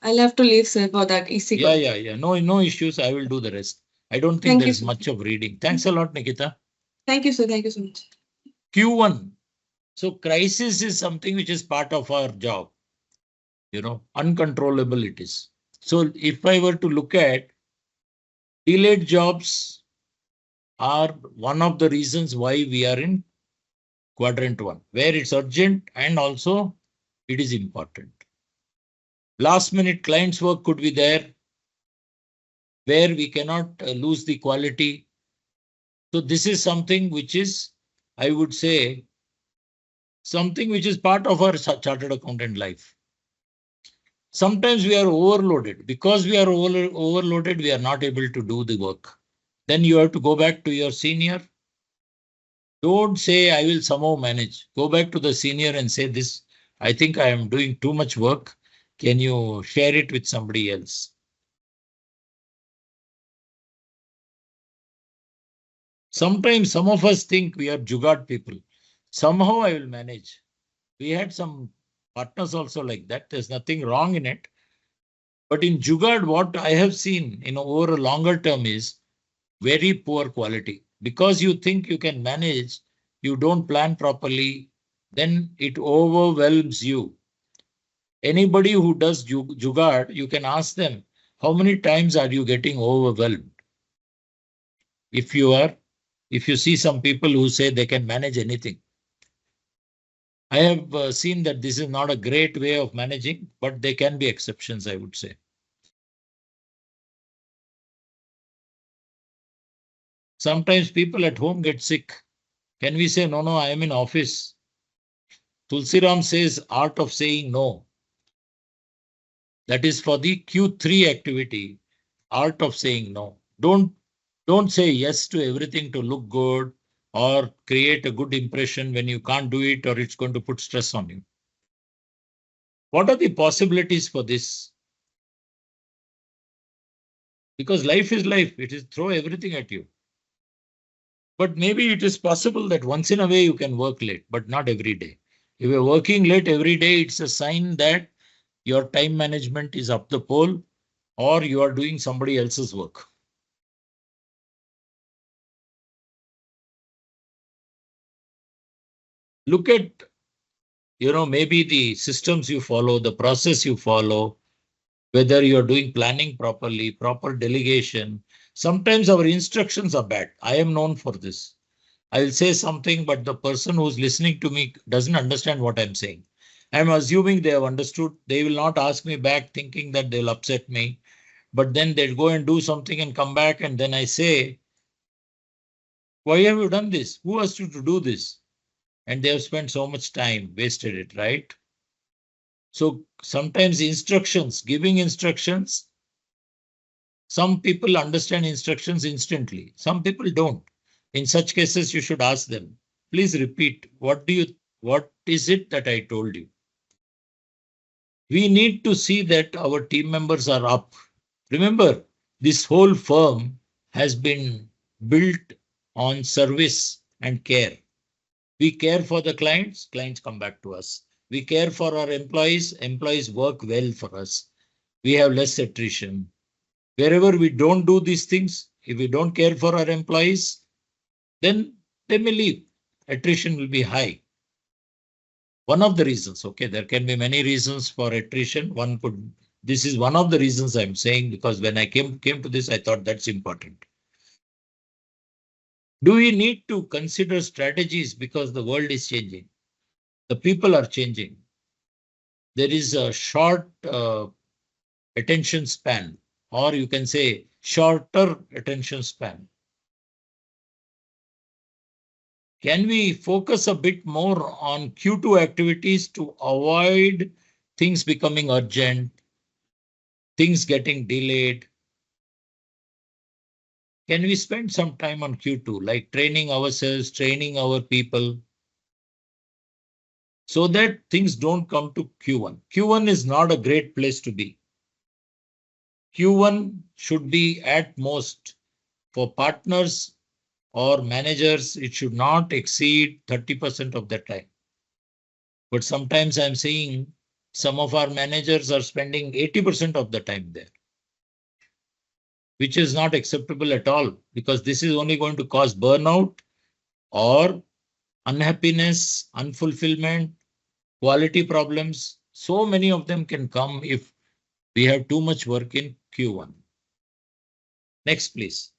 S3: I'll have to leave, sir, for that EC call.
S1: Yeah. No issues. I will do the rest. I don't think
S3: Thank you,
S1: there's
S3: sir.
S1: much of reading. Thanks a lot, Nikita.
S3: Thank you, sir. Thank you so much.
S1: Q1. So crisis is something which is part of our job. uncontrollable it is. So if I were to look at delayed jobs are one of the reasons why we are in quadrant 1, where it's urgent and also it is important. Last minute clients work could be there, where we cannot lose the quality. So this is something which is, I would say, something which is part of our chartered accountant life. Sometimes we are overloaded. Because we are overloaded, we are not able to do the work. Then you have to go back to your senior. Don't say, I will somehow manage. Go back to the senior and say this, I think I am doing too much work. Can you share it with somebody else? Sometimes some of us think we are jugaad people. Somehow I will manage. We had some partners also like that. There's nothing wrong in it. But in jugaad, what I have seen over a longer term is very poor quality. Because you think you can manage, you don't plan properly, then it overwhelms you. Anybody who does jugaad, you can ask them, how many times are you getting overwhelmed? If you see some people who say they can manage anything. I have seen that this is not a great way of managing, but there can be exceptions, I would say. Sometimes people at home get sick. Can we say, no, I am in office? Tulsiram says art of saying no. That is for the Q3 activity, art of saying no. Don't say yes to everything to look good or create a good impression when you can't do it or it's going to put stress on you. What are the possibilities for this? Because life is life. It is throw everything at you. But maybe it is possible that once in a way you can work late, but not every day. If you're working late every day, it's a sign that your time management is up the pole or you are doing somebody else's work. Look at, maybe the systems you follow, the process you follow, whether you're doing planning properly, proper delegation. Sometimes our instructions are bad. I am known for this. I will say something, but the person who's listening to me doesn't understand what I'm saying. I'm assuming they have understood. They will not ask me back thinking that they'll upset me, but then they'll go and do something and come back. And then I say, why have you done this? Who asked you to do this? And they have spent so much time, wasted it, right? So sometimes giving instructions, some people understand instructions instantly. Some people don't. In such cases, you should ask them, please repeat. What is it that I told you? We need to see that our team members are up. Remember, this whole firm has been built on service and care. We care for the clients come back to us. We care for our employees work well for us. We have less attrition. Wherever we don't do these things, if we don't care for our employees, then they may leave. Attrition will be high. One of the reasons, okay, there can be many reasons for attrition. This is one of the reasons I'm saying, because when I came to this, I thought that's important. Do we need to consider strategies because the world is changing? The people are changing. There is a short attention span, or you can say shorter attention span. Can we focus a bit more on Q2 activities to avoid things becoming urgent, things getting delayed? Can we spend some time on Q2, like training ourselves, training our people, so that things don't come to Q1? Q1 is not a great place to be. Q1 should be at most for partners or managers, it should not exceed 30% of the time. But sometimes I'm seeing some of our managers are spending 80% of the time there, which is not acceptable at all, because this is only going to cause burnout or unhappiness, unfulfillment, quality problems. So many of them can come if we have too much work in Q1. Next, please.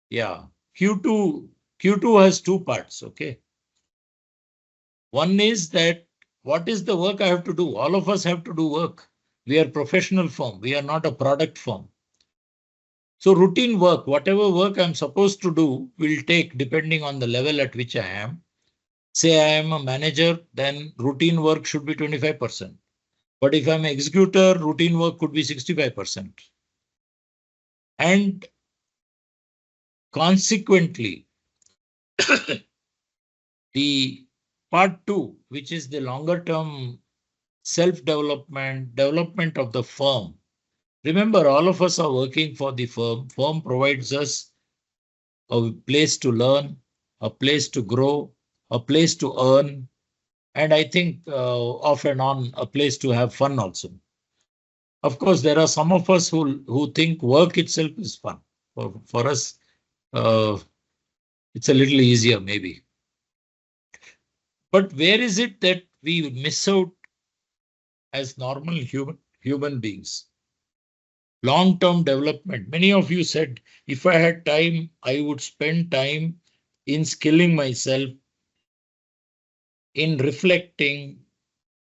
S1: Yeah, Q2 has two parts, okay? One is that what is the work I have to do? All of us have to do work. We are professional firm. We are not a product firm. So routine work, whatever work I'm supposed to do will take depending on the level at which I am. Say I am a manager, then routine work should be 25%. But if I'm an executor, routine work could be 65%. And consequently, the part two, which is the longer term self-development, development of the firm. Remember, all of us are working for the firm. Firm provides us a place to learn, a place to grow, a place to earn, and I think off and on, a place to have fun also. Of course, there are some of us who think work itself is fun. For us, it's a little easier maybe. But where is it that we miss out as normal human beings? Long-term development. Many of you said, if I had time, I would spend time in skilling myself, in reflecting,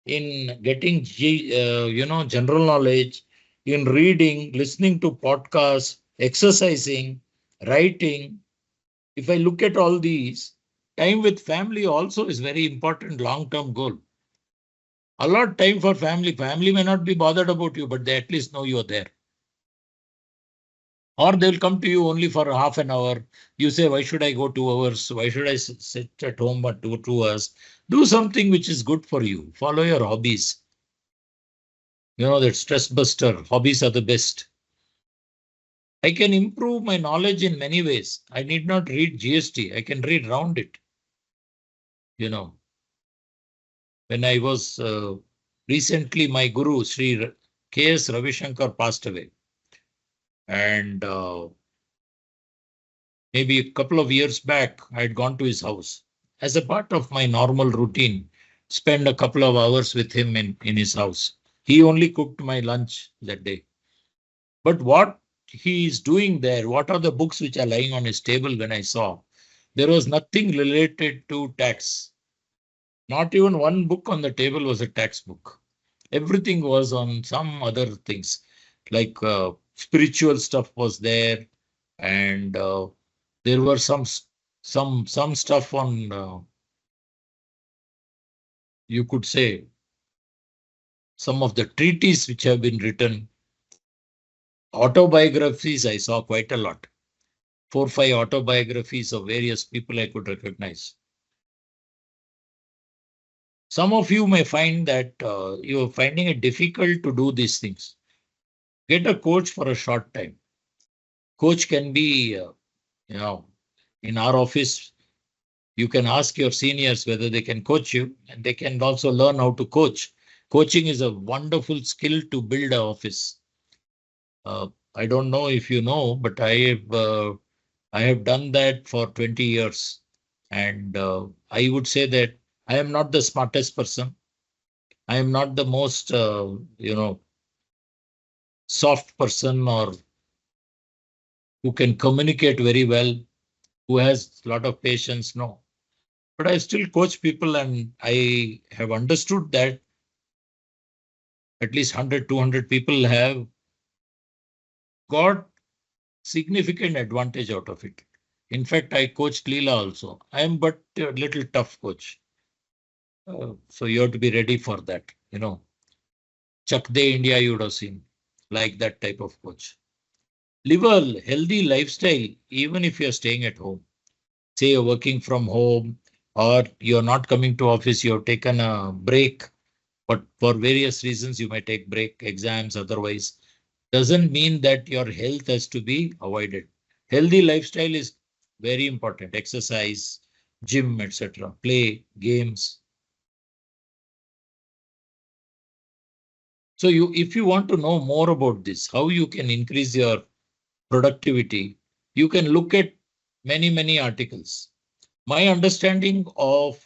S1: in getting general knowledge, in reading, listening to podcasts, exercising, writing. If I look at all these, time with family also is very important long-term goal. Allot time for family. Family may not be bothered about you, but they at least know you're there. Or they'll come to you only for half an hour. You say, why should I go 2 hours? Why should I sit at home for 2 hours? Do something which is good for you. Follow your hobbies. You know that stress buster. Hobbies are the best. I can improve my knowledge in many ways. I need not read GST. I can read round it. You know, when I was recently, my guru, Sri K.S. Ravi Shankar, passed away. And maybe a couple of years back, I had gone to his house. As a part of my normal routine, spend a couple of hours with him in his house. He only cooked my lunch that day. But what he is doing there, what are the books which are lying on his table when I saw? There was nothing related to tax. Not even one book on the table was a tax book. Everything was on some other things, like spiritual stuff was there, and there were some stuff on, you could say, some of the treaties which have been written. Autobiographies, I saw quite a lot. 4 or 5 autobiographies of various people I could recognize. Some of you may find that you're finding it difficult to do these things. Get a coach for a short time. Coach can be, in our office, you can ask your seniors whether they can coach you, and they can also learn how to coach. Coaching is a wonderful skill to build an office. I don't know if you know, but I have done that for 20 years. And I would say that I am not the smartest person. I am not the most, soft person or who can communicate very well, who has a lot of patience. No, but I still coach people, and I have understood that at least 100, 200 people have got significant advantage out of it. In fact, I coached Leela also. I am but a little tough coach. So you have to be ready for that. Chak De India you would have seen, like that type of coach. Live a healthy lifestyle, even if you're staying at home. Say you're working from home or you're not coming to office, you have taken a break, but for various reasons you may take break, exams, otherwise. Doesn't mean that your health has to be avoided. Healthy lifestyle is very important. Exercise, gym, etc. Play, games. So if you want to know more about this, how you can increase your productivity, you can look at many articles. My understanding of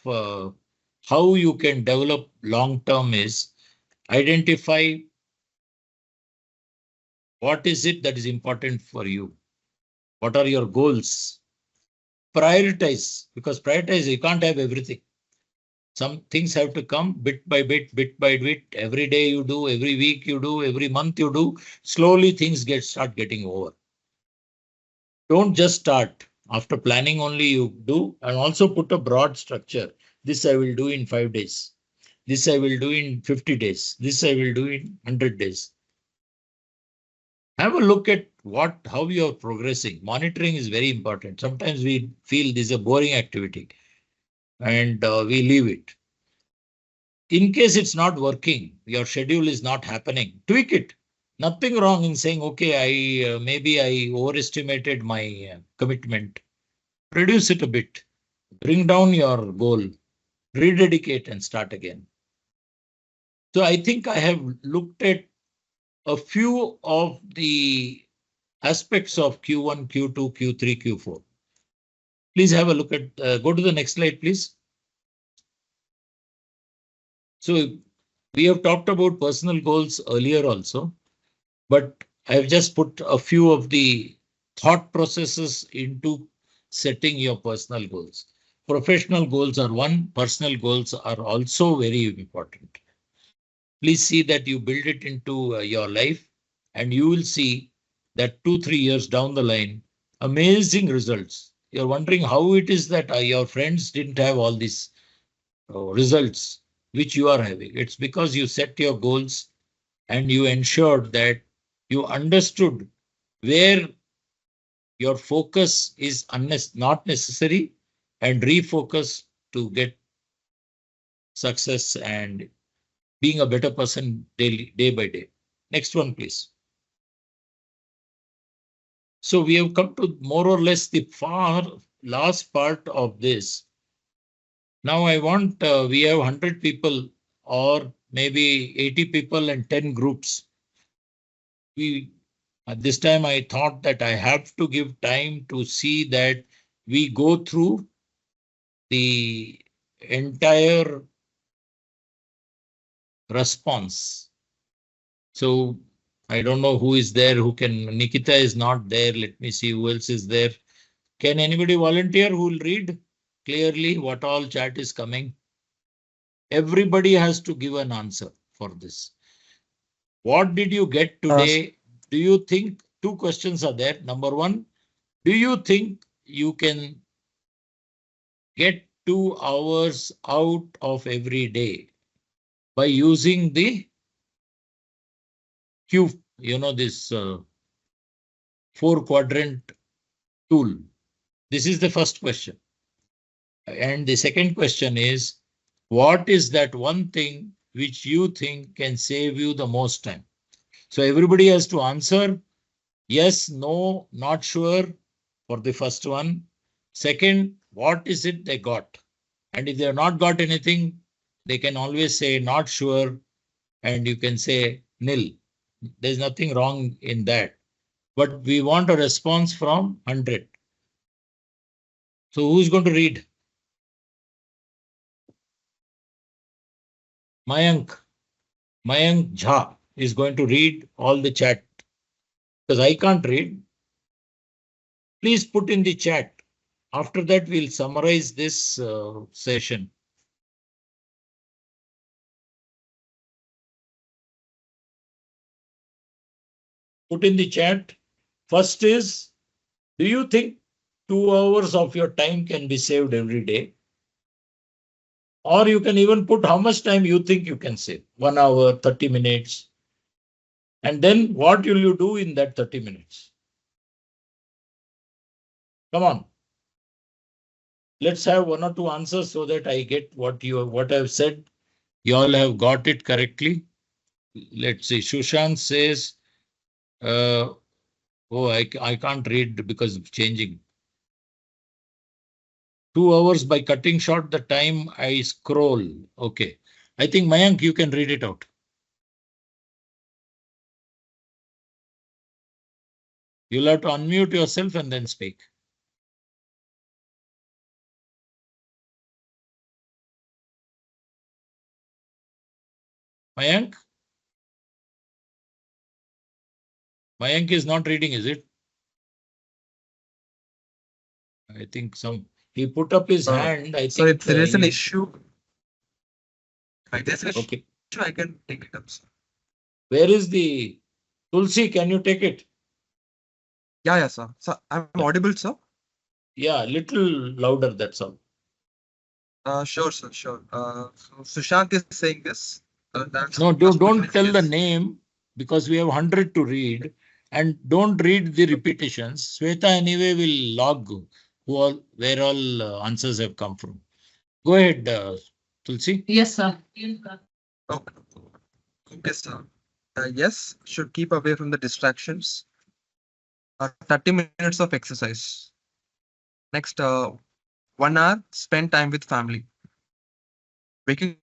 S1: how you can develop long term is identify what is it that is important for you. What are your goals? Prioritize, because prioritize, you can't have everything. Some things have to come bit by bit, bit by bit. Every day you do, every week you do, every month you do. Slowly things start getting over. Don't just start. After planning only you do, and also put a broad structure. This I will do in 5 days. This I will do in 50 days. This I will do in 100 days. Have a look at how you are progressing. Monitoring is very important. Sometimes we feel this is a boring activity and we leave it. In case it's not working, your schedule is not happening, tweak it. Nothing wrong in saying, okay, maybe I overestimated my commitment. Reduce it a bit. Bring down your goal. Rededicate and start again. So I think I have looked at a few of the aspects of Q1, Q2, Q3, Q4. Please have a look at, go to the next slide, please. So we have talked about personal goals earlier also, but I've just put a few of the thought processes into setting your personal goals. Professional goals are one, personal goals are also very important. Please see that you build it into your life, and you will see that 2-3 years down the line, amazing results. You're wondering how it is that your friends didn't have all these results which you are having. It's because you set your goals and you ensured that you understood where your focus is not necessary and refocus to get success and being a better person daily, day by day. Next one, please. So we have come to more or less the far last part of this. Now I want, we have 100 people or maybe 80 people and 10 groups. At this time I thought that I have to give time to see that we go through the entire response. So I don't know who is there, who can. Nikita is not there. Let me see who else is there. Can anybody volunteer who will read clearly what all chat is coming? Everybody has to give an answer for this. What did you get today? Do you think two questions are there? Number one, do you think you can get 2 hours out of every day by using the Q, this 4-quadrant tool? This is the first question. And the second question is, what is that one thing which you think can save you the most time? So everybody has to answer yes, no, not sure for the first one. Second, what is it they got? And if they have not got anything, they can always say not sure, and you can say nil. There's nothing wrong in that. But we want a response from 100. So who's going to read? Mayank Jha is going to read all the chat because I can't read. Please put in the chat. After that, we'll summarize this session. Put in the chat. First is, do you think 2 hours of your time can be saved every day? Or you can even put how much time you think you can save. 1 hour, 30 minutes. And then what will you do in that 30 minutes? Come on. Let's have 1 or 2 answers so that I get what I've said. You all have got it correctly. Let's see. Sushant says, I can't read because of changing. 2 hours by cutting short the time I scroll. Okay. I think Mayank, you can read it out. You'll have to unmute yourself and then speak. Mayank? Mayank is not reading, is it? I think he put up his hand. I
S5: So
S1: think.
S5: if there is an issue, there's an issue,
S1: Okay.
S5: I can take it up, sir.
S1: Where is the Tulsi? Can you take it?
S5: Yeah, sir. So I'm audible, sir.
S1: Yeah, little louder. That's all.
S5: Sure, sir. Sure. So Sushant is saying this.
S1: No, don't tell the name because we have 100 to read, and don't read the repetitions. Sweta anyway will log where all answers have come from. Go ahead, Tulsi.
S2: Yes, sir.
S5: Okay. Okay, sir. Yes, should keep away from the distractions. 30 minutes of exercise. Next, 1 hour spend time with family. Waking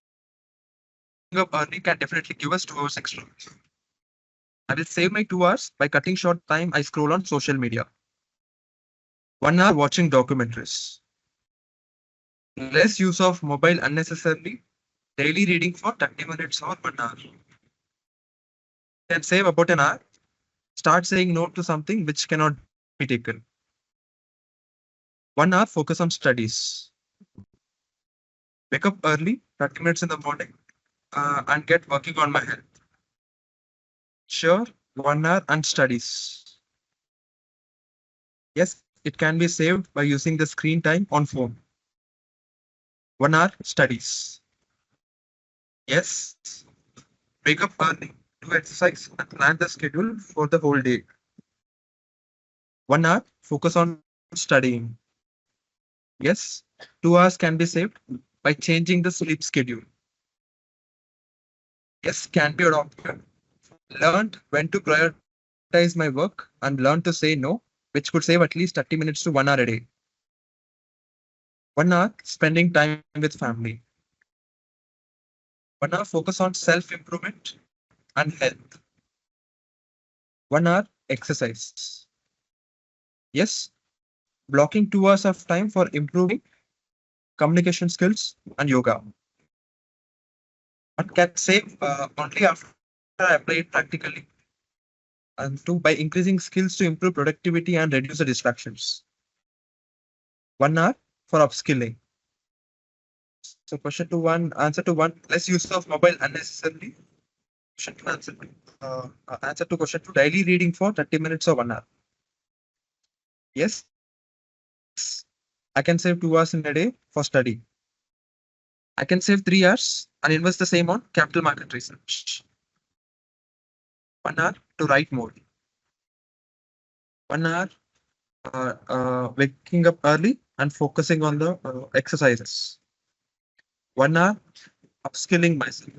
S5: up early can definitely give us 2 hours extra. I will save my 2 hours by cutting short time I scroll on social media. 1 hour watching documentaries. Less use of mobile unnecessarily. Daily reading for 30 minutes or 1 hour. Can save about an hour. Start saying no to something which cannot be taken. 1 hour focus on studies. Wake up early, 30 minutes in the morning, and get working on my health. Sure, 1 hour and studies. Yes, it can be saved by using the screen time on phone. 1 hour studies. Yes, wake up early, do exercise and plan the schedule for the whole day. 1 hour focus on studying. Yes, 2 hours can be saved by changing the sleep schedule. Yes, can be adopted. Learned when to prioritize my work and learn to say no, which could save at least 30 minutes to 1 hour a day. 1 hour spending time with family. 1 hour focus on self-improvement and health. 1 hour exercise. Yes, blocking 2 hours of time for improving communication skills and yoga. One can save only after I apply it practically. And 2, by increasing skills to improve productivity and reduce the distractions. 1 hour for upskilling. So question to 1, answer to 1, less use of mobile unnecessarily. Question to answer to question 2, daily reading for 30 minutes or 1 hour. Yes, I can save 2 hours in a day for study. I can save 3 hours and invest the same on capital market research. 1 hour to write more. 1 hour waking up early and focusing on the exercises. 1 hour upskilling myself.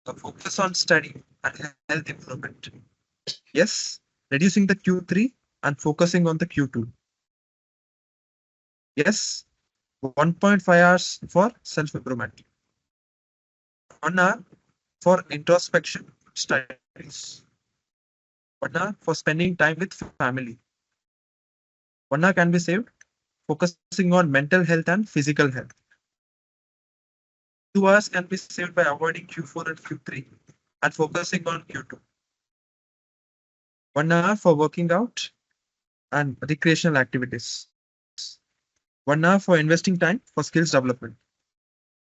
S5: So focus on study and health improvement. Yes, reducing the Q3 and focusing on the Q2. Yes, 1.5 hours for self-improvement. 1 hour for introspection studies. 1 hour for spending time with family. 1 hour can be saved focusing on mental health and physical health. 2 hours can be saved by avoiding Q4 and Q3 and focusing on Q2. 1 hour for working out and recreational activities. 1 hour for investing time for skills development.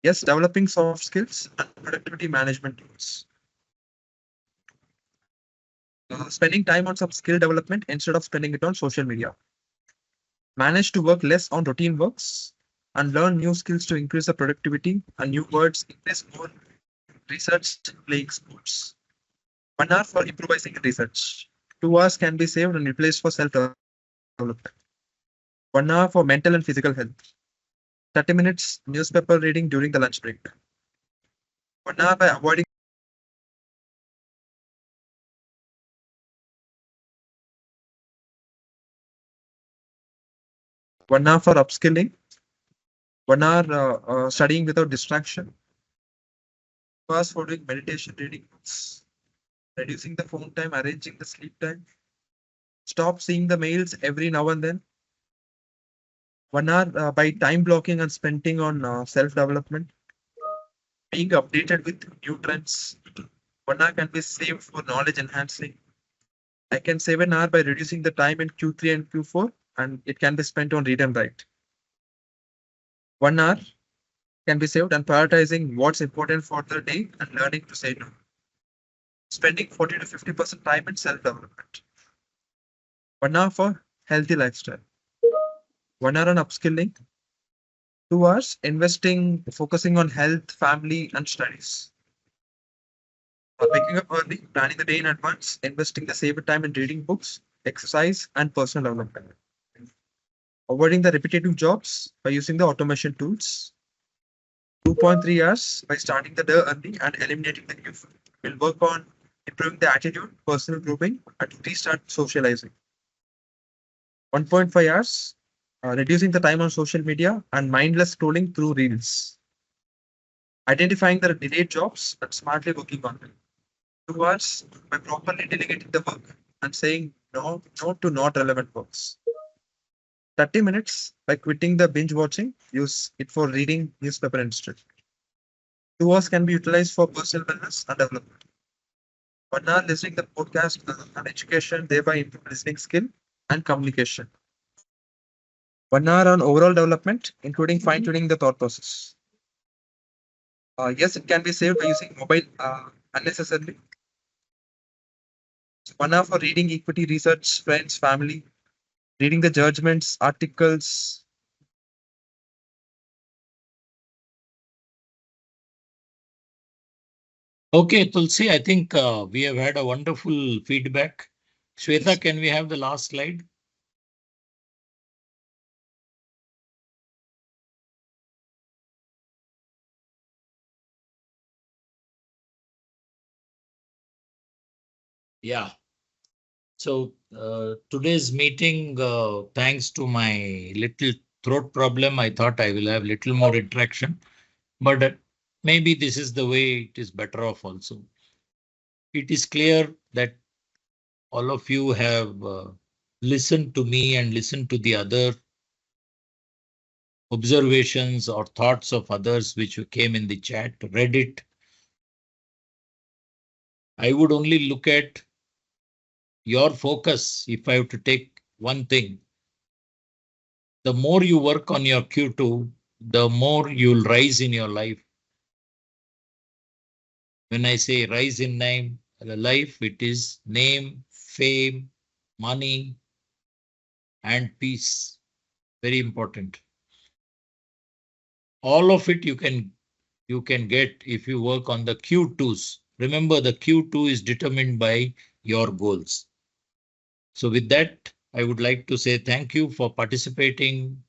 S5: Yes, developing soft skills and productivity management tools. Spending time on some skill development instead of spending it on social media. Manage to work less on routine works and learn new skills to increase the productivity and new words, increase more research, playing sports. 1 hour for improvising and research. 2 hours can be saved and replaced for self-development. 1 hour for mental and physical health. 30 minutes newspaper reading during the lunch break. 1 hour by avoiding 1 hour for upskilling. 1 hour studying without distraction. 2 hours for doing meditation, reading books, reducing the phone time, arranging the sleep time. Stop seeing the mails every now and then. 1 hour by time blocking and spending on self-development. being updated with new trends. 1 hour can be saved for knowledge enhancing. I can save an hour by reducing the time in Q3 and Q4, and it can be spent on read and write. 1 hour can be saved on prioritizing what's important for the day and learning to say no. Spending 40 to 50% time in self-development. 1 hour for healthy lifestyle. 1 hour on upskilling. 2 hours focusing on health, family, and studies. Waking up early, planning the day in advance, investing the saved time in reading books, exercise, and personal development. Avoiding the repetitive jobs by using the automation tools. 2.3 hours by starting the day early and eliminating the queue. We'll work on improving the attitude, personal grooming, and restart socializing. 1.5 hours, reducing the time on social media and mindless scrolling through reels. Identifying the delayed jobs and smartly working on them. 2 hours by properly delegating the work and saying no to not relevant works. 30 minutes by quitting the binge watching, use it for reading newspaper instead. 2 hours can be utilized for personal wellness and development. 1 hour listening the podcast and education, thereby improve listening skill and communication. 1 hour on overall development, including fine-tuning the thought process. Yes, it can be saved by using mobile unnecessarily. 1 hour for reading equity research, friends, family, reading the judgments, articles.
S1: Okay, Tulsi, I think we have had a wonderful feedback. Shweta, can we have the last slide? Yeah. So today's meeting, thanks to my little throat problem, I thought I will have little more interaction, but maybe this is the way it is better off also. It is clear that all of you have listened to me and listened to the other observations or thoughts of others which came in the chat, read it. I would only look at your focus. If I have to take one thing, the more you work on your Q2, the more you'll rise in your life. When I say rise in life, it is name, fame, money, and peace. Very important. All of it you can get if you work on the Q2s. Remember, the Q2 is determined by your goals. So with that, I would like to say thank you for participating,